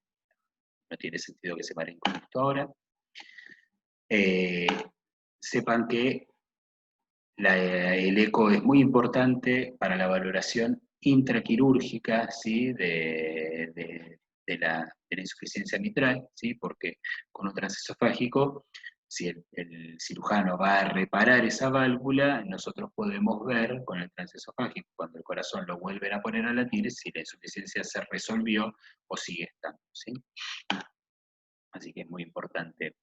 no tiene sentido que se mareen con esto ahora. Sepan que el eco es muy importante para la valoración intraquirúrgica, ¿sí? de la insuficiencia mitral, ¿sí? Porque con un transesofágico, si el cirujano va a reparar esa válvula, nosotros podemos ver con el transesofágico, cuando el corazón lo vuelven a poner a latir, si la insuficiencia se resolvió o sigue estando, ¿sí? Así que es muy importante.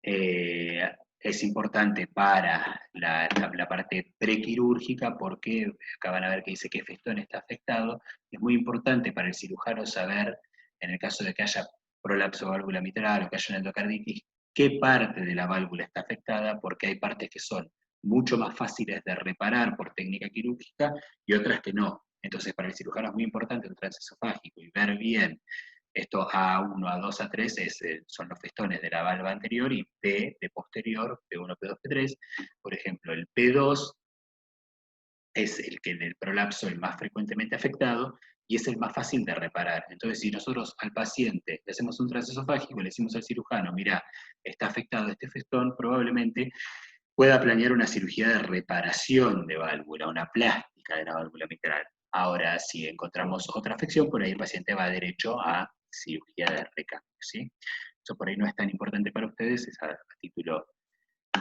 Es importante para la parte prequirúrgica, porque acá van a ver que dice que festón está afectado. Es muy importante para el cirujano saber, en el caso de que haya prolapso de válvula mitral o que haya una endocarditis, qué parte de la válvula está afectada, porque hay partes que son mucho más fáciles de reparar por técnica quirúrgica y otras que no. Entonces, para el cirujano es muy importante un transesofágico y ver bien estos A1, A2, A3 son los festones de la valva anterior y P de posterior, P1, P2, P3. Por ejemplo, el P2 es el que en el prolapso el más frecuentemente afectado y es el más fácil de reparar. Entonces, si nosotros al paciente le hacemos un transesofágico, le decimos al cirujano, mira, está afectado este festón, probablemente pueda planear una cirugía de reparación de válvula, una plástica de la válvula mitral. Ahora, si encontramos otra afección, por ahí el paciente va derecho a cirugía de recambio, ¿sí? Eso por ahí no es tan importante para ustedes, es a título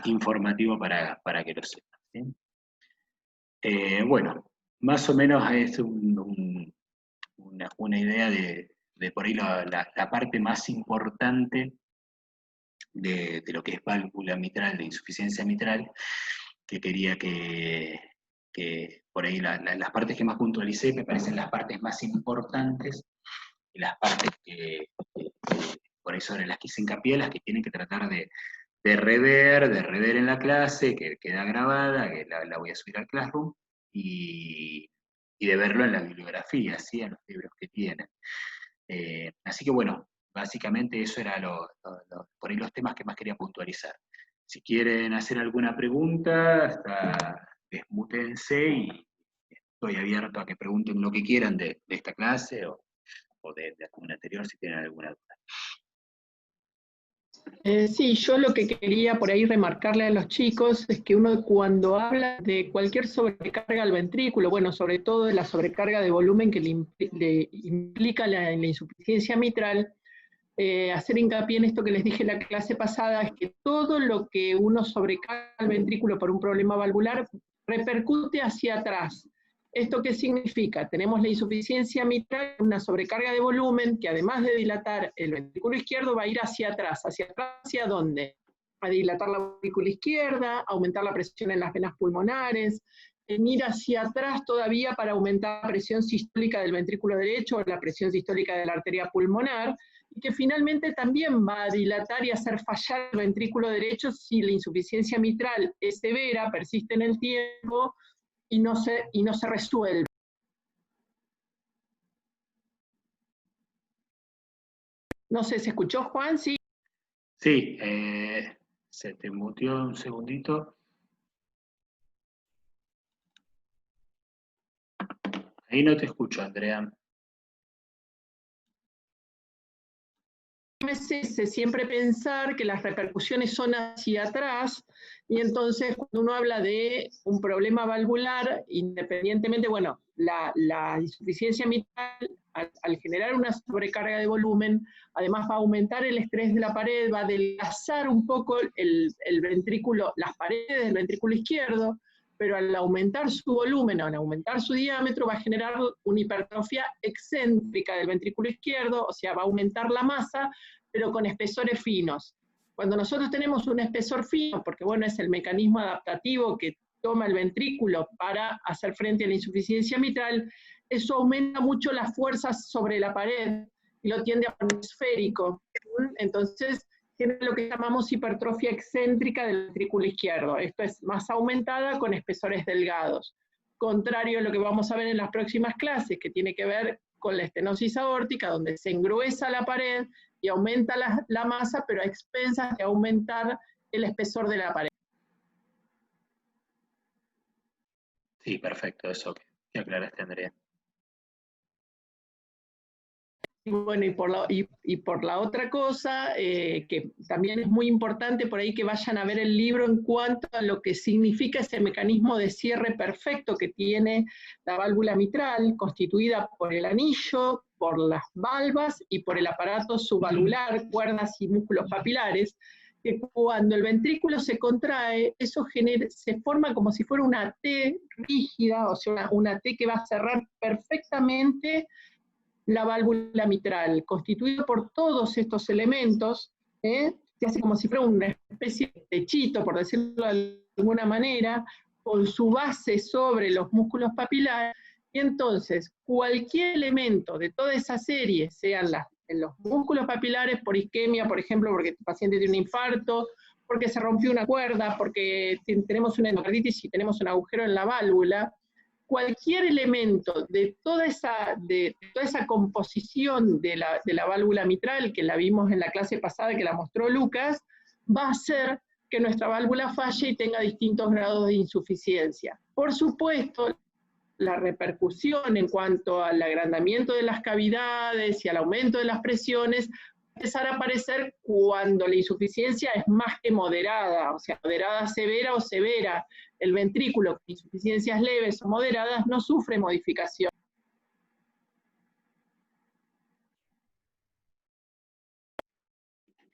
informativo para que lo sepan, ¿sí? Bueno, más o menos es una idea de por ahí la parte más importante de lo que es válvula mitral, de insuficiencia mitral, que quería que por ahí las partes que más puntualicé me parecen las partes más importantes y las partes que por ahí sobre las que hice hincapié, las que tienen que tratar de rever en la clase, que queda grabada, que la voy a subir al Classroom, y de verlo en la bibliografía, ¿sí? En los libros que tienen. Así que bueno, básicamente eso era por ahí los temas que más quería puntualizar. Si quieren hacer alguna pregunta, desmútense y estoy abierto a que pregunten lo que quieran de esta clase o de alguna anterior si tienen alguna duda. Sí, yo lo que quería por ahí remarcarle a los chicos es que uno cuando habla de cualquier sobrecarga al ventrículo, bueno, sobre todo de la sobrecarga de volumen que le implica la insuficiencia mitral, hacer hincapié en esto que les dije en la clase pasada, es que todo lo que uno sobrecarga al ventrículo por un problema valvular repercute hacia atrás. ¿Esto qué significa? Tenemos la insuficiencia mitral, una sobrecarga de volumen que además de dilatar el ventrículo izquierdo va a ir hacia atrás. ¿Hacia atrás hacia dónde? A dilatar la aurícula izquierda, aumentar la presión en las venas pulmonares, en ir hacia atrás todavía para aumentar la presión sistólica del ventrículo derecho o la presión sistólica de la arteria pulmonar, y que finalmente también va a dilatar y hacer fallar el ventrículo derecho si la insuficiencia mitral es severa, persiste en el tiempo, y no se resuelve. No sé, ¿se escuchó, Juan? Sí. Sí, se te muteó un segundito. Ahí no te escucho, Andrea. Siempre pensar que las repercusiones son hacia atrás, y entonces cuando uno habla de un problema valvular, independientemente, bueno, la insuficiencia mitral, al generar una sobrecarga de volumen, además va a aumentar el estrés de la pared, va a adelgazar un poco el ventrículo, las paredes del ventrículo izquierdo, pero al aumentar su volumen, al aumentar su diámetro, va a generar una hipertrofia excéntrica del ventrículo izquierdo, o sea, va a aumentar la masa, pero con espesores finos. Cuando nosotros tenemos un espesor fino, porque bueno, es el mecanismo adaptativo que toma el ventrículo para hacer frente a la insuficiencia mitral, eso aumenta mucho las fuerzas sobre la pared y lo tiende a poner esférico. Entonces, tiene lo que llamamos hipertrofia excéntrica del ventrículo izquierdo. Esto es más aumentada con espesores delgados. Contrario a lo que vamos a ver en las próximas clases, que tiene que ver con la estenosis aórtica, donde se engruesa la pared y aumenta la masa, pero a expensas de aumentar el espesor de la pared. Sí, perfecto, eso que aclaraste, Andrea. Y bueno, y por la otra cosa, que también es muy importante por ahí que vayan a ver el libro en cuanto a lo que significa ese mecanismo de cierre perfecto que tiene la válvula mitral, constituida por el anillo, por las valvas y por el aparato subvalvular, cuerdas y músculos papilares, que cuando el ventrículo se contrae, eso se forma como si fuera una T rígida, o sea, una T que va a cerrar perfectamente la válvula mitral, constituido por todos estos elementos, se hace como si fuera una especie de techito, por decirlo de alguna manera, con su base sobre los músculos papilares, y entonces cualquier elemento de toda esa serie, sean en los músculos papilares por isquemia, por ejemplo, porque el paciente tiene un infarto, porque se rompió una cuerda, porque tenemos una endocarditis y tenemos un agujero en la válvula, cualquier elemento de toda esa composición de la válvula mitral, que la vimos en la clase pasada, que la mostró Lucas, va a hacer que nuestra válvula falle y tenga distintos grados de insuficiencia. Por supuesto, la repercusión en cuanto al agrandamiento de las cavidades y al aumento de las presiones va a empezar a aparecer cuando la insuficiencia es más que moderada, o sea, moderada severa o severa. El ventrículo con insuficiencias leves o moderadas no sufre modificación.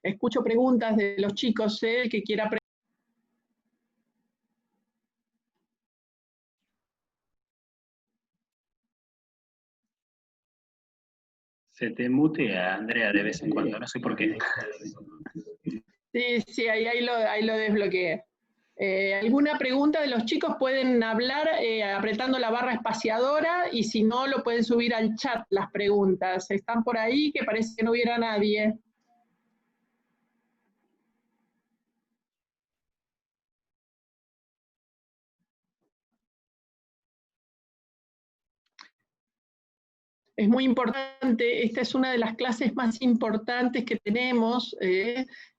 Escucho preguntas de los chicos, el que quiera preguntar. Se te mutea, Andrea, de vez en cuando, no sé por qué. Sí, ahí lo desbloqueé. ¿Alguna pregunta de los chicos? Pueden hablar apretando la barra espaciadora, y si no, lo pueden subir al chat las preguntas. ¿Están por ahí? Que parece que no hubiera nadie. Es muy importante, esta es una de las clases más importantes que tenemos.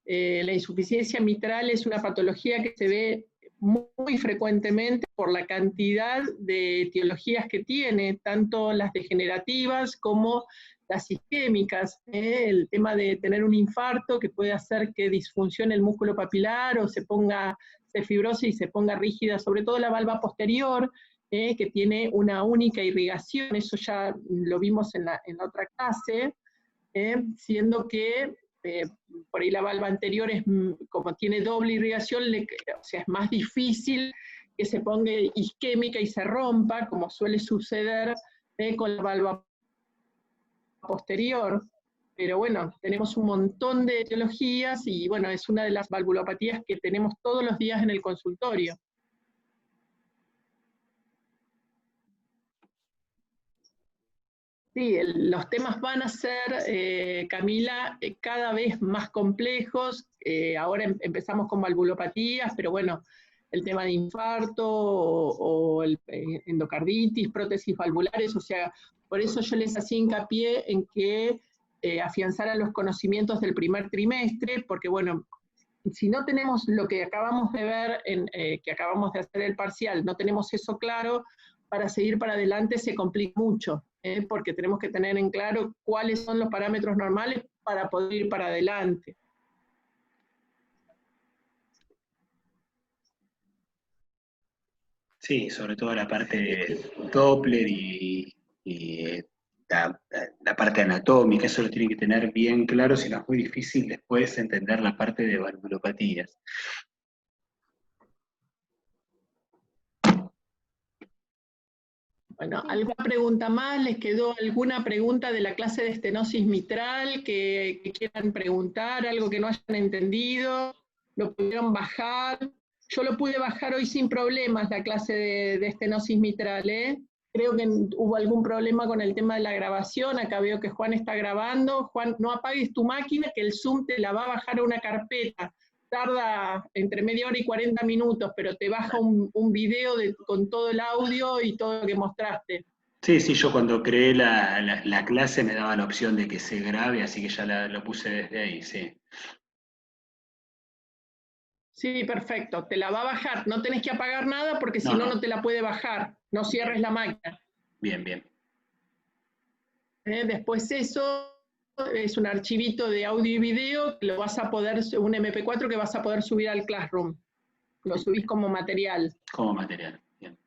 La insuficiencia mitral es una patología que se ve muy frecuentemente por la cantidad de etiologías que tiene, tanto las degenerativas como las isquémicas. El tema de tener un infarto que puede hacer que disfuncione el músculo papilar o se fibrose y se ponga rígida, sobre todo la valva posterior, que tiene una única irrigación, eso ya lo vimos en la otra clase, siendo que por ahí la valva anterior, como tiene doble irrigación, o sea, es más difícil que se ponga isquémica y se rompa, como suele suceder con la valva posterior. Pero bueno, tenemos un montón de etiologías y bueno, es una de las valvulopatías que tenemos todos los días en el consultorio. Sí, los temas van a ser, Camila, cada vez más complejos. Ahora empezamos con valvulopatías, pero bueno, el tema de infarto o endocarditis, prótesis valvulares, o sea, por eso yo les hacía hincapié en que afianzaran los conocimientos del primer trimestre, porque bueno, si no tenemos lo que acabamos de ver, que acabamos de hacer el parcial, no tenemos eso claro, para seguir para adelante se complica mucho, porque tenemos que tener en claro cuáles son los parámetros normales para poder ir para adelante. Sí, sobre todo la parte de Doppler y la parte anatómica, eso lo tienen que tener bien claro, si no es muy difícil después entender la parte de valvulopatías. Bueno, ¿alguna pregunta más? ¿Les quedó alguna pregunta de la clase de estenosis mitral que quieran preguntar? ¿Algo que no hayan entendido? ¿Lo pudieron bajar? Yo lo pude bajar hoy sin problemas, la clase de estenosis mitral, ¿eh? Creo que hubo algún problema con el tema de la grabación. Acá veo que Juan está grabando. Juan, no apagues tu máquina, que el Zoom te la va a bajar a una carpeta. Tarda entre media hora y 40 minutos, pero te baja un video con todo el audio y todo lo que mostraste. Sí, yo cuando creé la clase me daba la opción de que se grabe, así que ya lo puse desde ahí, sí. Sí, perfecto, te la va a bajar, no tenés que apagar nada porque si no, no te la puede bajar, no cierres la máquina. Bien. Después eso, es un archivito de audio y video, que lo vas a poder, un MP4 que vas a poder subir al Classroom. Lo subís como material. Como material, bien.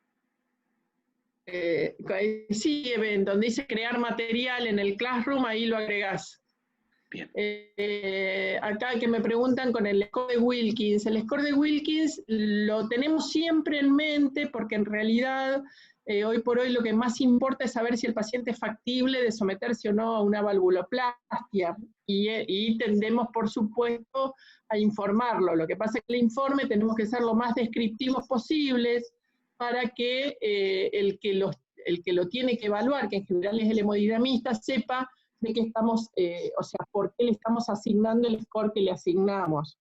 Sí, donde dice crear material en el Classroom, ahí lo agregás. Bien. Acá que me preguntan con el score de Wilkins. El score de Wilkins lo tenemos siempre en mente porque en realidad hoy por hoy lo que más importa es saber si el paciente es factible de someterse o no a una valvuloplastia y tendemos por supuesto a informarlo. Lo que pasa es que el informe tenemos que ser lo más descriptivos posibles para que el que lo tiene que evaluar, que en general es el hemodinamista, sepa de qué estamos, o sea, por qué le estamos asignando el score que le asignamos.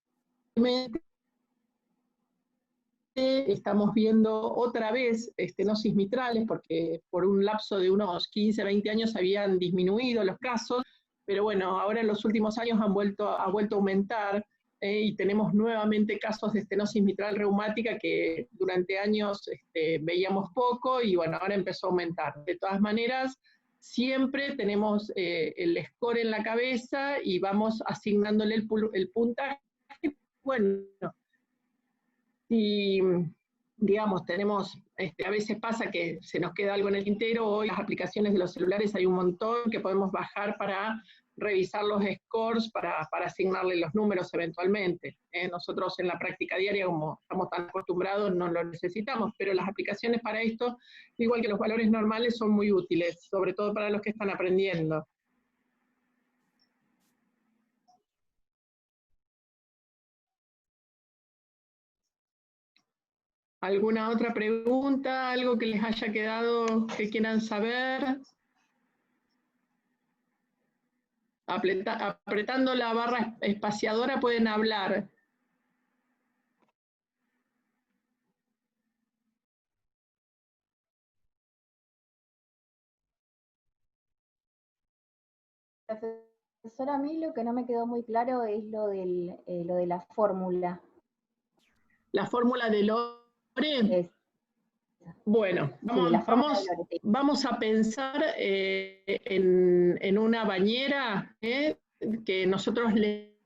Estamos viendo otra vez estenosis mitrales, porque por un lapso de unos 15, 20 años habían disminuido los casos, pero bueno, ahora en los últimos años ha vuelto a aumentar, y tenemos nuevamente casos de estenosis mitral reumática que durante años veíamos poco, y bueno, ahora empezó a aumentar. De todas maneras, siempre tenemos el score en la cabeza y vamos asignándole el puntaje. Bueno, y digamos, tenemos, a veces pasa que se nos queda algo en el tintero, hoy las aplicaciones de los celulares hay un montón que podemos bajar para revisar los scores, para asignarle los números eventualmente. Nosotros en la práctica diaria, como estamos tan acostumbrados, no lo necesitamos, pero las aplicaciones para esto, igual que los valores normales, son muy útiles, sobre todo para los que están aprendiendo. ¿Alguna otra pregunta? ¿Algo que les haya quedado que quieran saber? Apretando la barra espaciadora pueden hablar. Profesora, a mí lo que no me quedó muy claro es lo de la fórmula. ¿La fórmula de Lore? Bueno, vamos a pensar en una bañera que nosotros le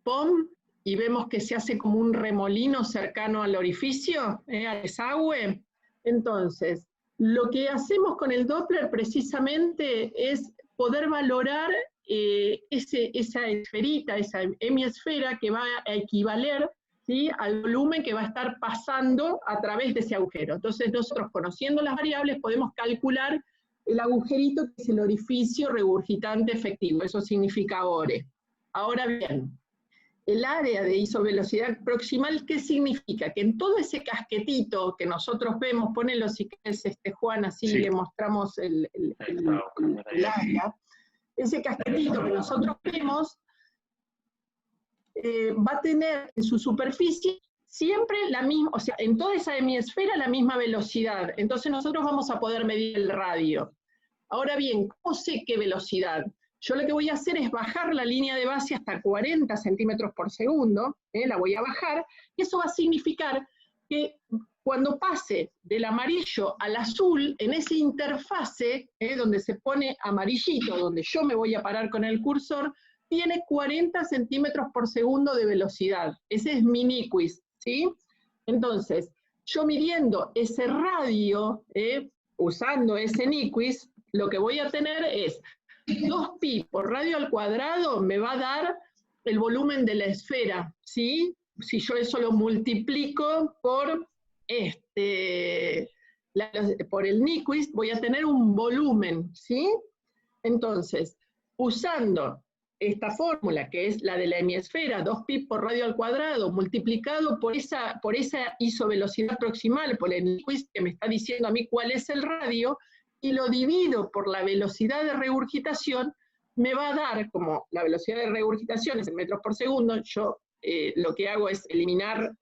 ponemos y vemos que se hace como un remolino cercano al orificio, al desagüe. Entonces, lo que hacemos con el Doppler precisamente es poder valorar esa esferita, esa hemisfera que va a equivaler, ¿sí?, al volumen que va a estar pasando a través de ese agujero. Entonces nosotros, conociendo las variables, podemos calcular el agujerito que es el orificio regurgitante efectivo, eso significa ORE. Ahora bien, el área de isovelocidad proximal, ¿qué significa? Que en todo ese casquetito que nosotros vemos, ponelo si querés, Juan, así sí, le mostramos el área, ese casquetito que nosotros vemos, va a tener en su superficie siempre la misma, o sea, en toda esa hemisfera la misma velocidad. Entonces nosotros vamos a poder medir el radio. Ahora bien, ¿cómo sé qué velocidad? Yo lo que voy a hacer es bajar la línea de base hasta 40 centímetros por segundo, la voy a bajar, y eso va a significar que cuando pase del amarillo al azul, en esa interfase, donde se pone amarillito, donde yo me voy a parar con el cursor, tiene 40 centímetros por segundo de velocidad. Ese es mi Nyquist, ¿sí? Entonces, yo midiendo ese radio, usando ese Nyquist, lo que voy a tener es 2pi por radio al cuadrado me va a dar el volumen de la esfera, ¿sí? Si yo eso lo multiplico por el Nyquist, voy a tener un volumen, ¿sí? Entonces, usando esta fórmula, que es la de la hemisfera, 2pi por radio al cuadrado, multiplicado por esa isovelocidad proximal, por el Nyquist que me está diciendo a mí cuál es el radio, y lo divido por la velocidad de regurgitación, me va a dar, como la velocidad de regurgitación es en metros por segundo, yo lo que hago es eliminar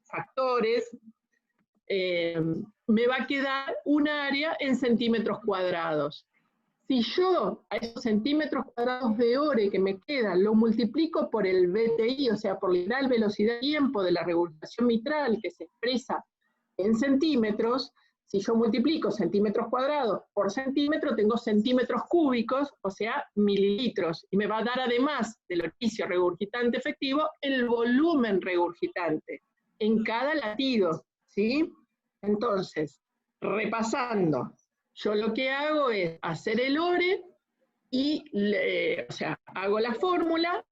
factores, me va a quedar un área en centímetros cuadrados. Si yo a esos centímetros cuadrados de ORE que me quedan lo multiplico por el VTI, o sea, por la velocidad-tiempo de la regurgitación mitral que se expresa en centímetros, Si yo multiplico centímetros cuadrados por centímetro, tengo centímetros cúbicos, o sea, mililitros, y me va a dar además del orificio regurgitante efectivo, el volumen regurgitante en cada latido, ¿sí? Entonces, repasando, yo lo que hago es hacer el ORE y, o sea, hago la fórmula,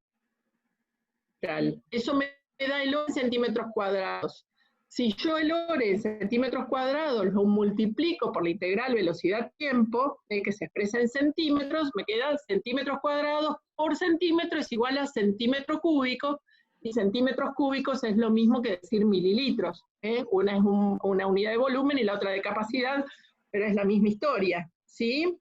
tal. Eso me da el ORE en centímetros cuadrados. Si yo el ORE en centímetros cuadrados lo multiplico por la integral velocidad-tiempo, que se expresa en centímetros, me quedan centímetros cuadrados por centímetro es igual a centímetro cúbico, y centímetros cúbicos es lo mismo que decir mililitros. Una es una unidad de volumen y la otra de capacidad, pero es la misma historia, ¿sí?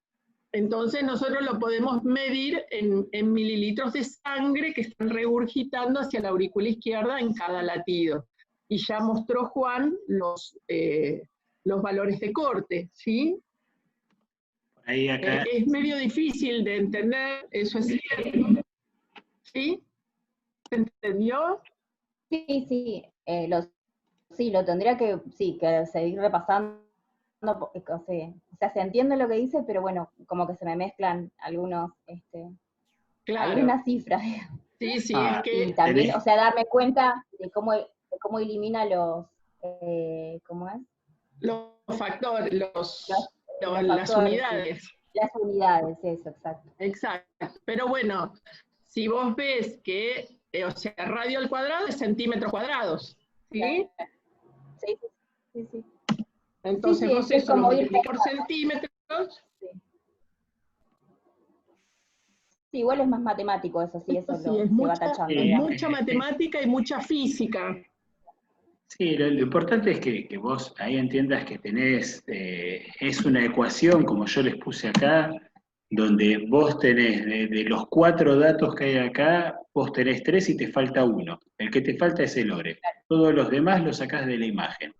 Entonces nosotros lo podemos medir en mililitros de sangre que están regurgitando hacia la aurícula izquierda en cada latido. Y ya mostró Juan los valores de corte, ¿sí? Ahí acá. Es medio difícil de entender, eso es cierto. ¿Sí? ¿Se entendió? Sí, sí, lo tendría que seguir repasando, o sea, se entiende lo que dice, pero bueno, como que se me mezclan algunas cifras. Sí, sí, es que... Y también, o sea, darme cuenta de cómo elimina los, ¿cómo es? Los factores, las factores, unidades. Sí. Las unidades, eso, exacto. Exacto, pero bueno, si vos ves que, o sea, radio al cuadrado es centímetros cuadrados, ¿sí? Sí. Entonces sí, vos es eso lo como multiplicás por centímetros. Sí, igual es más matemático eso, sí, eso Sí, se va tachando. Es mucha matemática y mucha física. Sí, lo importante es que vos ahí entiendas que tenés, es una ecuación, como yo les puse acá, donde vos tenés, de los 4 datos que hay acá, vos tenés 3 y te falta 1. El que te falta es el ORE. Todos los demás los sacás de la imagen.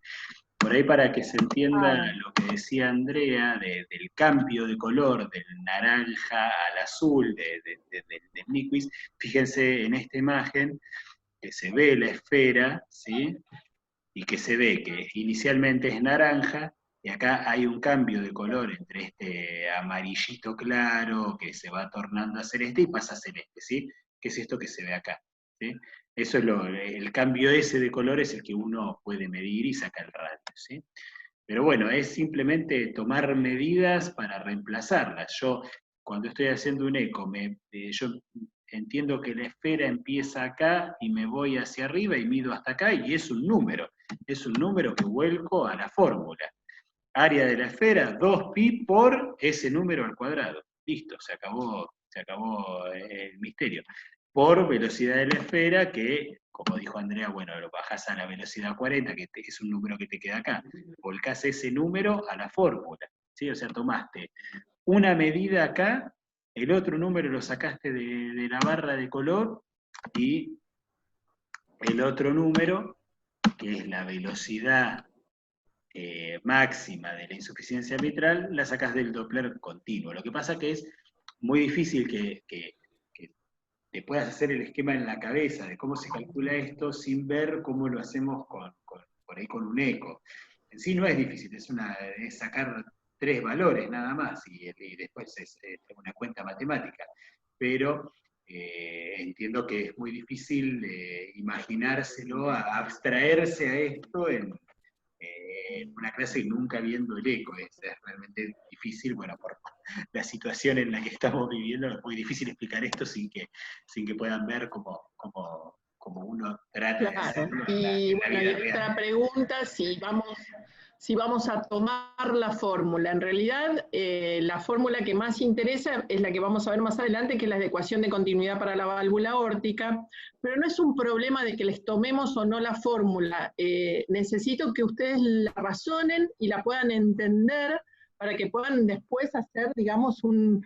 Por ahí para que se entienda lo que decía Andrea, del cambio de color del naranja al azul del Liquis, fíjense en esta imagen que se ve la esfera, ¿sí? Y que se ve que inicialmente es naranja, y acá hay un cambio de color entre este amarillito claro que se va tornando a celeste y pasa a celeste, ¿sí? ¿Qué es esto que se ve acá? ¿Sí? Eso es el cambio ese de color es el que uno puede medir y sacar el radio, ¿sí? Pero bueno, es simplemente tomar medidas para reemplazarlas. Yo, cuando estoy haciendo un eco, yo entiendo que la esfera empieza acá y me voy hacia arriba y mido hasta acá y es un número que vuelco a la fórmula. Área de la esfera, 2pi por ese número al cuadrado. Listo, se acabó el misterio. Por velocidad de la esfera, que, como dijo Andrea, bueno, lo bajás a la velocidad 40, que es un número que te queda acá. Volcás ese número a la fórmula, ¿sí? O sea, tomaste una medida acá, el otro número lo sacaste de la barra de color, y el otro número, que es la velocidad máxima de la insuficiencia mitral, la sacás del Doppler continuo. Lo que pasa que es muy difícil que te puedas hacer el esquema en la cabeza de cómo se calcula esto sin ver cómo lo hacemos por ahí con un eco. En sí no es difícil, es sacar 3 valores nada más y después es una cuenta matemática. Pero entiendo que es muy difícil imaginárselo, abstraerse a esto en una clase y nunca viendo el eco. Es realmente difícil, bueno, por la situación en la que estamos viviendo, es muy difícil explicar esto sin que puedan ver cómo uno trata de hacerlo y en la vida real. Otra pregunta, si vamos a tomar la fórmula. En realidad, la fórmula que más interesa es la que vamos a ver más adelante, que es la de ecuación de continuidad para la válvula aórtica, pero no es un problema de que les tomemos o no la fórmula. Necesito que ustedes la razonen y la puedan entender para que puedan después hacer, digamos, un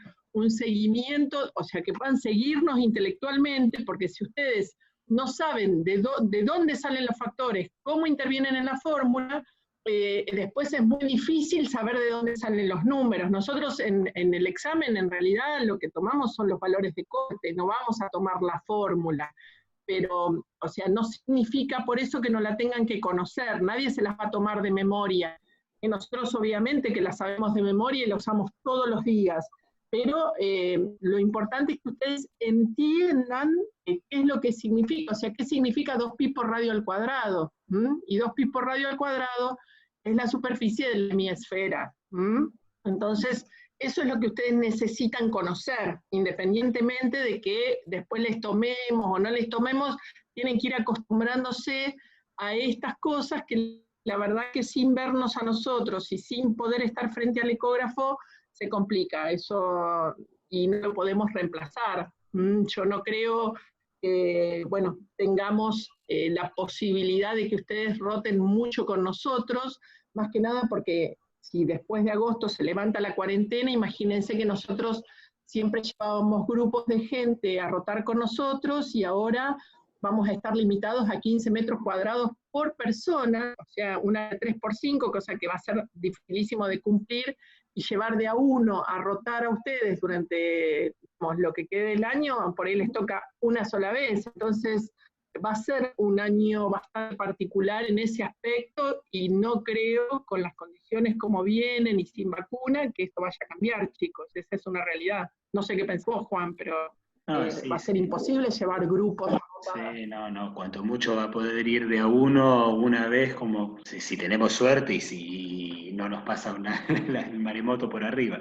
seguimiento, o sea, que puedan seguirnos intelectualmente, porque si ustedes no saben de dónde salen los factores, cómo intervienen en la fórmula, después es muy difícil saber de dónde salen los números. Nosotros en el examen, en realidad, lo que tomamos son los valores de corte, no vamos a tomar la fórmula. Pero, o sea, no significa por eso que no la tengan que conocer, nadie se las va a tomar de memoria. Y nosotros obviamente que la sabemos de memoria y la usamos todos los días, pero lo importante es que ustedes entiendan qué es lo que significa, o sea, qué significa 2pi por radio al cuadrado. Y 2pi por radio al cuadrado es la superficie de mi esfera. Entonces, eso es lo que ustedes necesitan conocer, independientemente de que después les tomemos o no les tomemos, tienen que ir acostumbrándose a estas cosas que la verdad que sin vernos a nosotros y sin poder estar frente al ecógrafo, se complica eso y no lo podemos reemplazar. Yo no creo que, bueno, tengamos la posibilidad de que ustedes roten mucho con nosotros, más que nada porque si después de agosto se levanta la cuarentena, imagínense que nosotros siempre llevábamos grupos de gente a rotar con nosotros y ahora vamos a estar limitados a 15 metros cuadrados por persona, o sea, una de 3x5, cosa que va a ser dificilísimo de cumplir, y llevar de a uno a rotar a ustedes durante lo que quede del año, por ahí les toca una sola vez. Entonces, va a ser un año bastante particular en ese aspecto, y no creo, con las condiciones como vienen y sin vacuna, que esto vaya a cambiar, chicos. Esa es una realidad. No sé qué pensó Juan, pero Sí, va a ser imposible llevar grupos. Sí, no, cuanto mucho va a poder ir de a uno una vez, como si tenemos suerte y si no nos pasa el maremoto por arriba,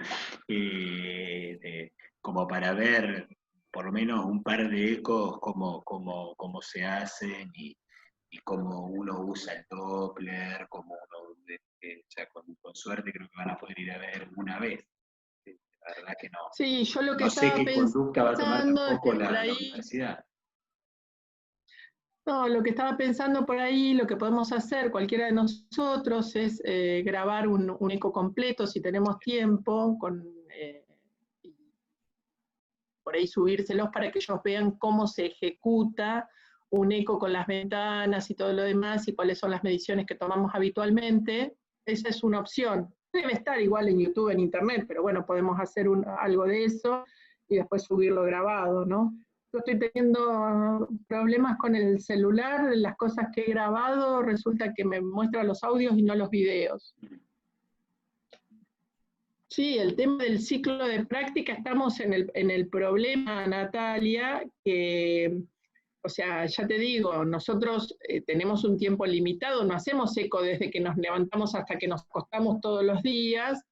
como para ver por lo menos un par de ecos, cómo se hacen y cómo uno usa el Doppler, cómo uno, ya con suerte creo que van a poder ir a ver una vez. La verdad que no. Sí, yo lo que No sé estaba qué conducta va a tomar pensando es tampoco que por la ahí, universidad. no, lo que estaba pensando por ahí, lo que podemos hacer cualquiera de nosotros es grabar un eco completo si tenemos tiempo, y por ahí subírselos para que ellos vean cómo se ejecuta un eco con las ventanas y todo lo demás y cuáles son las mediciones que tomamos habitualmente. Esa es una opción. Debe estar igual en YouTube, en Internet, pero bueno, podemos hacer algo de eso y después subirlo grabado, ¿no? Yo estoy teniendo problemas con el celular, las cosas que he grabado, resulta que me muestra los audios y no los videos. Sí, el tema del ciclo de práctica, estamos en el problema, Natalia, que, o sea, ya te digo, nosotros tenemos un tiempo limitado, no hacemos eco desde que nos levantamos hasta que nos acostamos todos los días,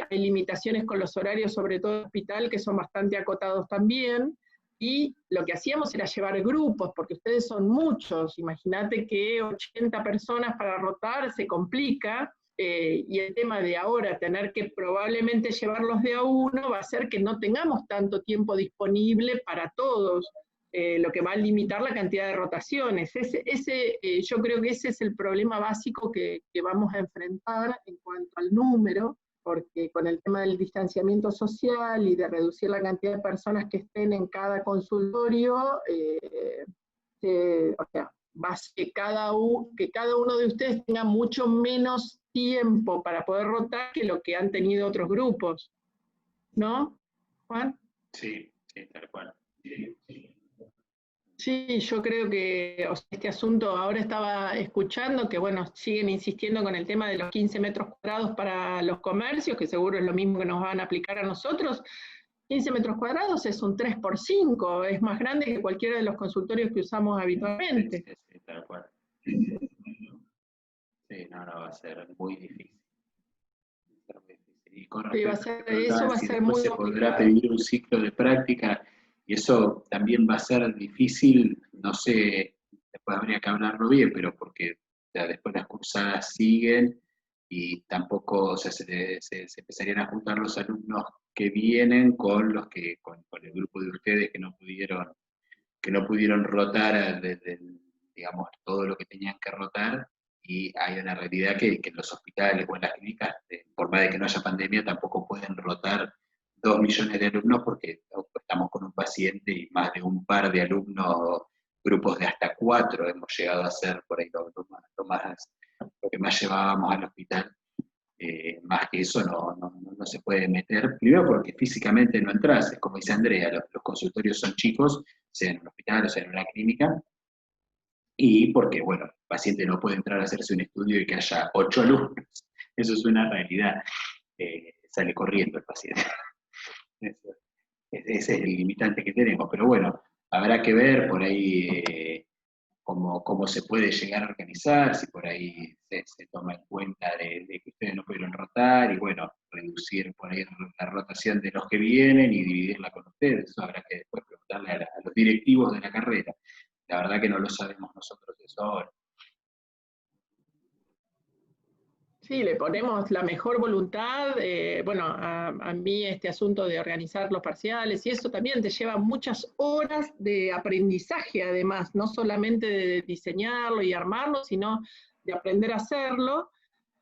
hay limitaciones con los horarios, sobre todo en el hospital, que son bastante acotados también, y lo que hacíamos era llevar grupos, porque ustedes son muchos, imagínate que 80 personas para rotar se complica, y el tema de ahora tener que probablemente llevarlos de a uno va a hacer que no tengamos tanto tiempo disponible para todos, lo que va a limitar la cantidad de rotaciones. Yo creo que ese es el problema básico que vamos a enfrentar en cuanto al número, porque con el tema del distanciamiento social y de reducir la cantidad de personas que estén en cada consultorio, o sea, va a ser que cada uno de ustedes tenga mucho menos tiempo para poder rotar que lo que han tenido otros grupos. ¿No, Juan? Sí, tal cual. Sí, yo creo que este asunto, ahora estaba escuchando que, bueno, siguen insistiendo con el tema de los 15 metros cuadrados para los comercios, que seguro es lo mismo que nos van a aplicar a nosotros. 15 metros cuadrados es un 3x5, es más grande que cualquiera de los consultorios que usamos habitualmente. Sí, tal cual. Sí, no, va a ser muy difícil. Y con Sí, eso va a ser muy se complicado. podrá pedir un ciclo de práctica, y eso también va a ser difícil, no sé, después habría que hablarlo bien, pero porque ya después las cursadas siguen y tampoco, o sea, se empezarían a juntar los alumnos que vienen con los que, con el grupo de ustedes que no pudieron rotar desde, digamos, todo lo que tenían que rotar. Y hay una realidad que en los hospitales o en las clínicas, por más de que no haya pandemia, tampoco pueden rotar 2 millones de alumnos porque estamos con un paciente y más de un par de alumnos, grupos de hasta 4 hemos llegado a ser por ahí lo que más llevábamos al hospital. Más que eso no se puede meter, primero porque físicamente no entras, es como dice Andrea, los consultorios son chicos, sea en un hospital o sea en una clínica, y porque, bueno, el paciente no puede entrar a hacerse un estudio y que haya 8 alumnos. eso es una realidad. Sale corriendo el paciente. Ese es el limitante que tenemos, pero bueno, habrá que ver por ahí cómo se puede llegar a organizar, si por ahí se toma en cuenta de que ustedes no pudieron rotar, y bueno, reducir por ahí la rotación de los que vienen y dividirla con ustedes. Eso habrá que después preguntarle a los directivos de la carrera. La verdad que no lo sabemos nosotros eso ahora. Sí, le ponemos la mejor voluntad. Bueno, a mí este asunto de organizar los parciales y eso también te lleva muchas horas de aprendizaje, además, no solamente de diseñarlo y armarlo, sino de aprender a hacerlo.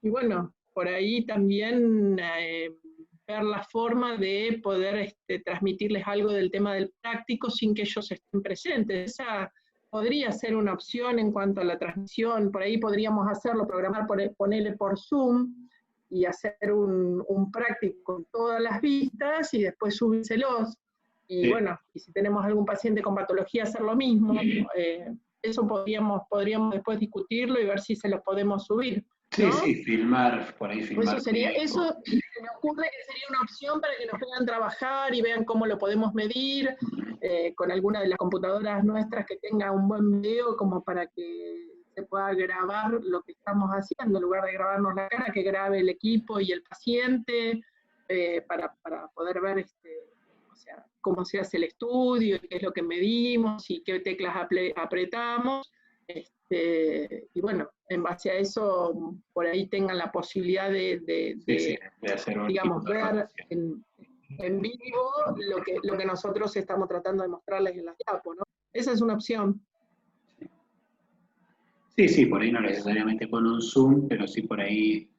Y bueno, por ahí también ver la forma de poder transmitirles algo del tema del práctico sin que ellos estén presentes. Esa podría ser una opción en cuanto a la transmisión. Por ahí podríamos hacerlo, programar, ponerle por Zoom y hacer un práctico con todas las vistas y después subírselos. Y Sí. bueno, y si tenemos algún paciente con patología, hacer lo mismo. Eso podríamos después discutirlo y ver si se los podemos subir, ¿no? Sí, filmar, por ahí filmar. Eso se me ocurre que sería una opción para que nos vean trabajar y vean cómo lo podemos medir, con alguna de las computadoras nuestras que tenga un buen video, como para que se pueda grabar lo que estamos haciendo, en lugar de grabarnos la cara, que grabe el equipo y el paciente, para poder ver o sea, cómo se hace el estudio, qué es lo que medimos y qué teclas apretamos. Y bueno, en base a eso, por ahí tengan la posibilidad de hacer un digamos, tipo de ver rotación. en vivo lo que nosotros estamos tratando de mostrarles en las diapos, ¿no? Esa es una opción. Sí, por ahí no necesariamente con un Zoom, pero sí por ahí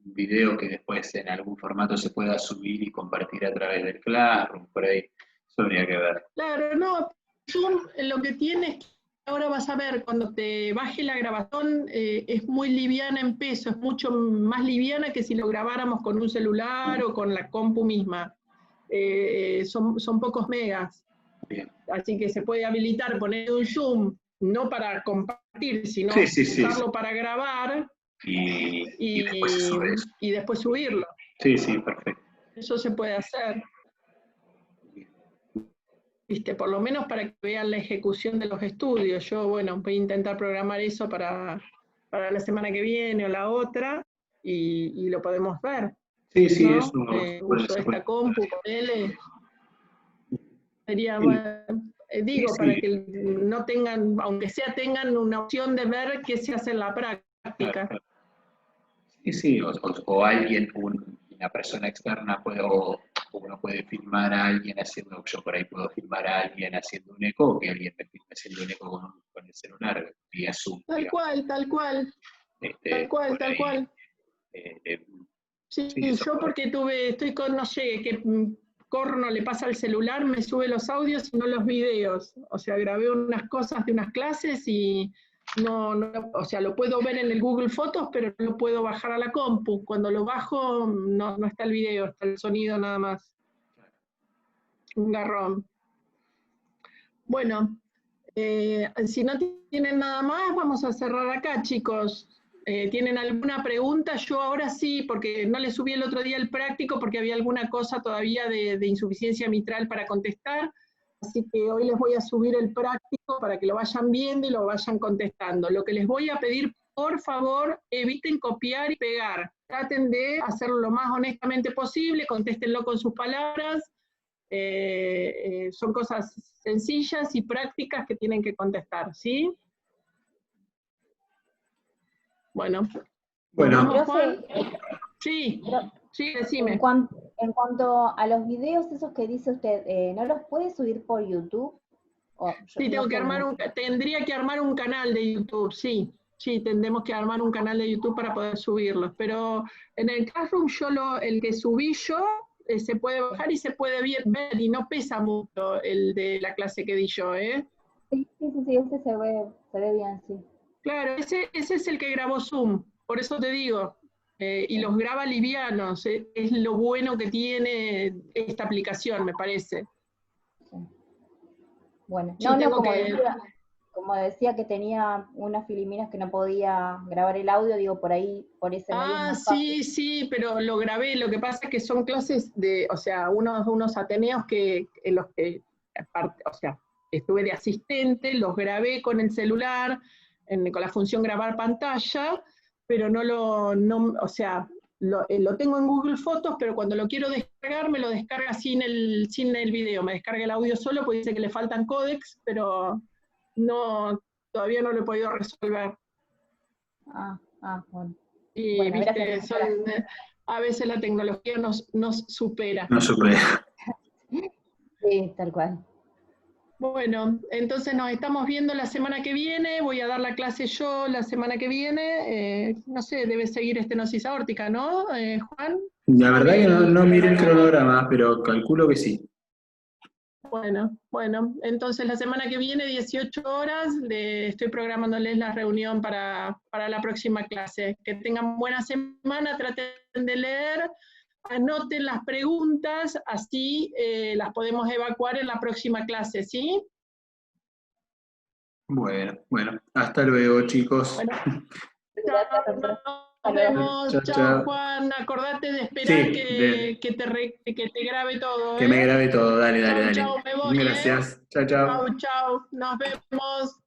un video que después en algún formato se pueda subir y compartir a través del Classroom, por ahí, eso habría que ver. Claro, no, Zoom lo que tiene es que ahora vas a ver, cuando te baje la grabación, es muy liviana en peso, es mucho más liviana que si lo grabáramos con un celular o con la compu misma. Son pocos megas. Bien. Así que se puede habilitar, poner un Zoom, no para compartir, sino usarlo para grabar y después se sube eso. y después subirlo. Sí, perfecto. Eso se puede hacer. ¿Viste? Por lo menos para que vean la ejecución de los estudios. Yo, bueno, voy a intentar programar eso para la semana que viene o la otra, y lo podemos ver. Sí, ¿no? eso. Uso esta compu con él. Sería, bueno, digo, para que no tengan, aunque sea, tengan una opción de ver qué se hace en la práctica. Claro. Sí, o alguien, una persona externa uno puede filmar a alguien haciendo, yo por ahí puedo filmar a alguien haciendo un eco, o que alguien me filme haciendo un eco con el celular, vía Zoom. Tal cual. Tal cual. Sí, yo porque estoy con, no sé, qué corno le pasa al celular, me sube los audios y no los videos. O sea, grabé unas cosas de unas clases y no, o sea, lo puedo ver en el Google Fotos, pero no lo puedo bajar a la compu. Cuando lo bajo, no está el video, está el sonido nada más. Un garrón. Bueno, si no tienen nada más, vamos a cerrar acá, chicos. ¿Tienen alguna pregunta? Yo ahora sí, porque no les subí el otro día el práctico, porque había alguna cosa todavía de insuficiencia mitral para contestar. Así que hoy les voy a subir el práctico para que lo vayan viendo y lo vayan contestando. Lo que les voy a pedir, por favor, eviten copiar y pegar. Traten de hacerlo lo más honestamente posible, contéstenlo con sus palabras. Son cosas sencillas y prácticas que tienen que contestar, ¿sí? Bueno. Juan. Sí, decime. En cuanto a los videos esos que dice usted, ¿no los puede subir por YouTube? Sí, tendría que armar un canal de YouTube, sí. Sí, tendremos que armar un canal de YouTube para poder subirlos. Pero en el Classroom el que subí yo, se puede bajar y se puede ver, y no pesa mucho el de la clase que di yo, ¿eh? Sí, ese se ve bien, sí. Claro, ese es el que grabó Zoom, por eso te digo, y los graba livianos, es lo bueno que tiene esta aplicación, me parece. Sí. Bueno, Sí, como decía que tenía unas filiminas que no podía grabar el audio, digo, por ahí, por ese medio es más fácil. Sí, pero lo grabé, lo que pasa es que son clases de, o sea, unos ateneos que, en los que, o sea, estuve de asistente, los grabé con el celular, con la función grabar pantalla, pero o sea, lo tengo en Google Fotos, pero cuando lo quiero descargar, me lo descarga sin el video, me descarga el audio solo, porque dice que le faltan códecs, pero todavía no lo he podido resolver. Bueno. Y Bueno, viste, a veces la tecnología nos supera. No supera. Sí, tal cual. Bueno, entonces nos estamos viendo la semana que viene, voy a dar la clase yo la semana que viene, no sé, debe seguir estenosis aórtica, ¿no, Juan? La verdad que no miré el cronograma, pero calculo que sí. Bueno, entonces la semana que viene, 18 horas, estoy programándoles la reunión para la próxima clase. Que tengan buena semana, traten de leer, anoten las preguntas, así las podemos evacuar en la próxima clase, ¿sí? Bueno, hasta luego, chicos. Bueno, Gracias, doctor. nos vemos, Chao, chao chao. Juan, acordate de esperar Sí, que te grabe todo, que me grabe todo, dale. Chao, me voy, Gracias, chao. Chao, nos vemos.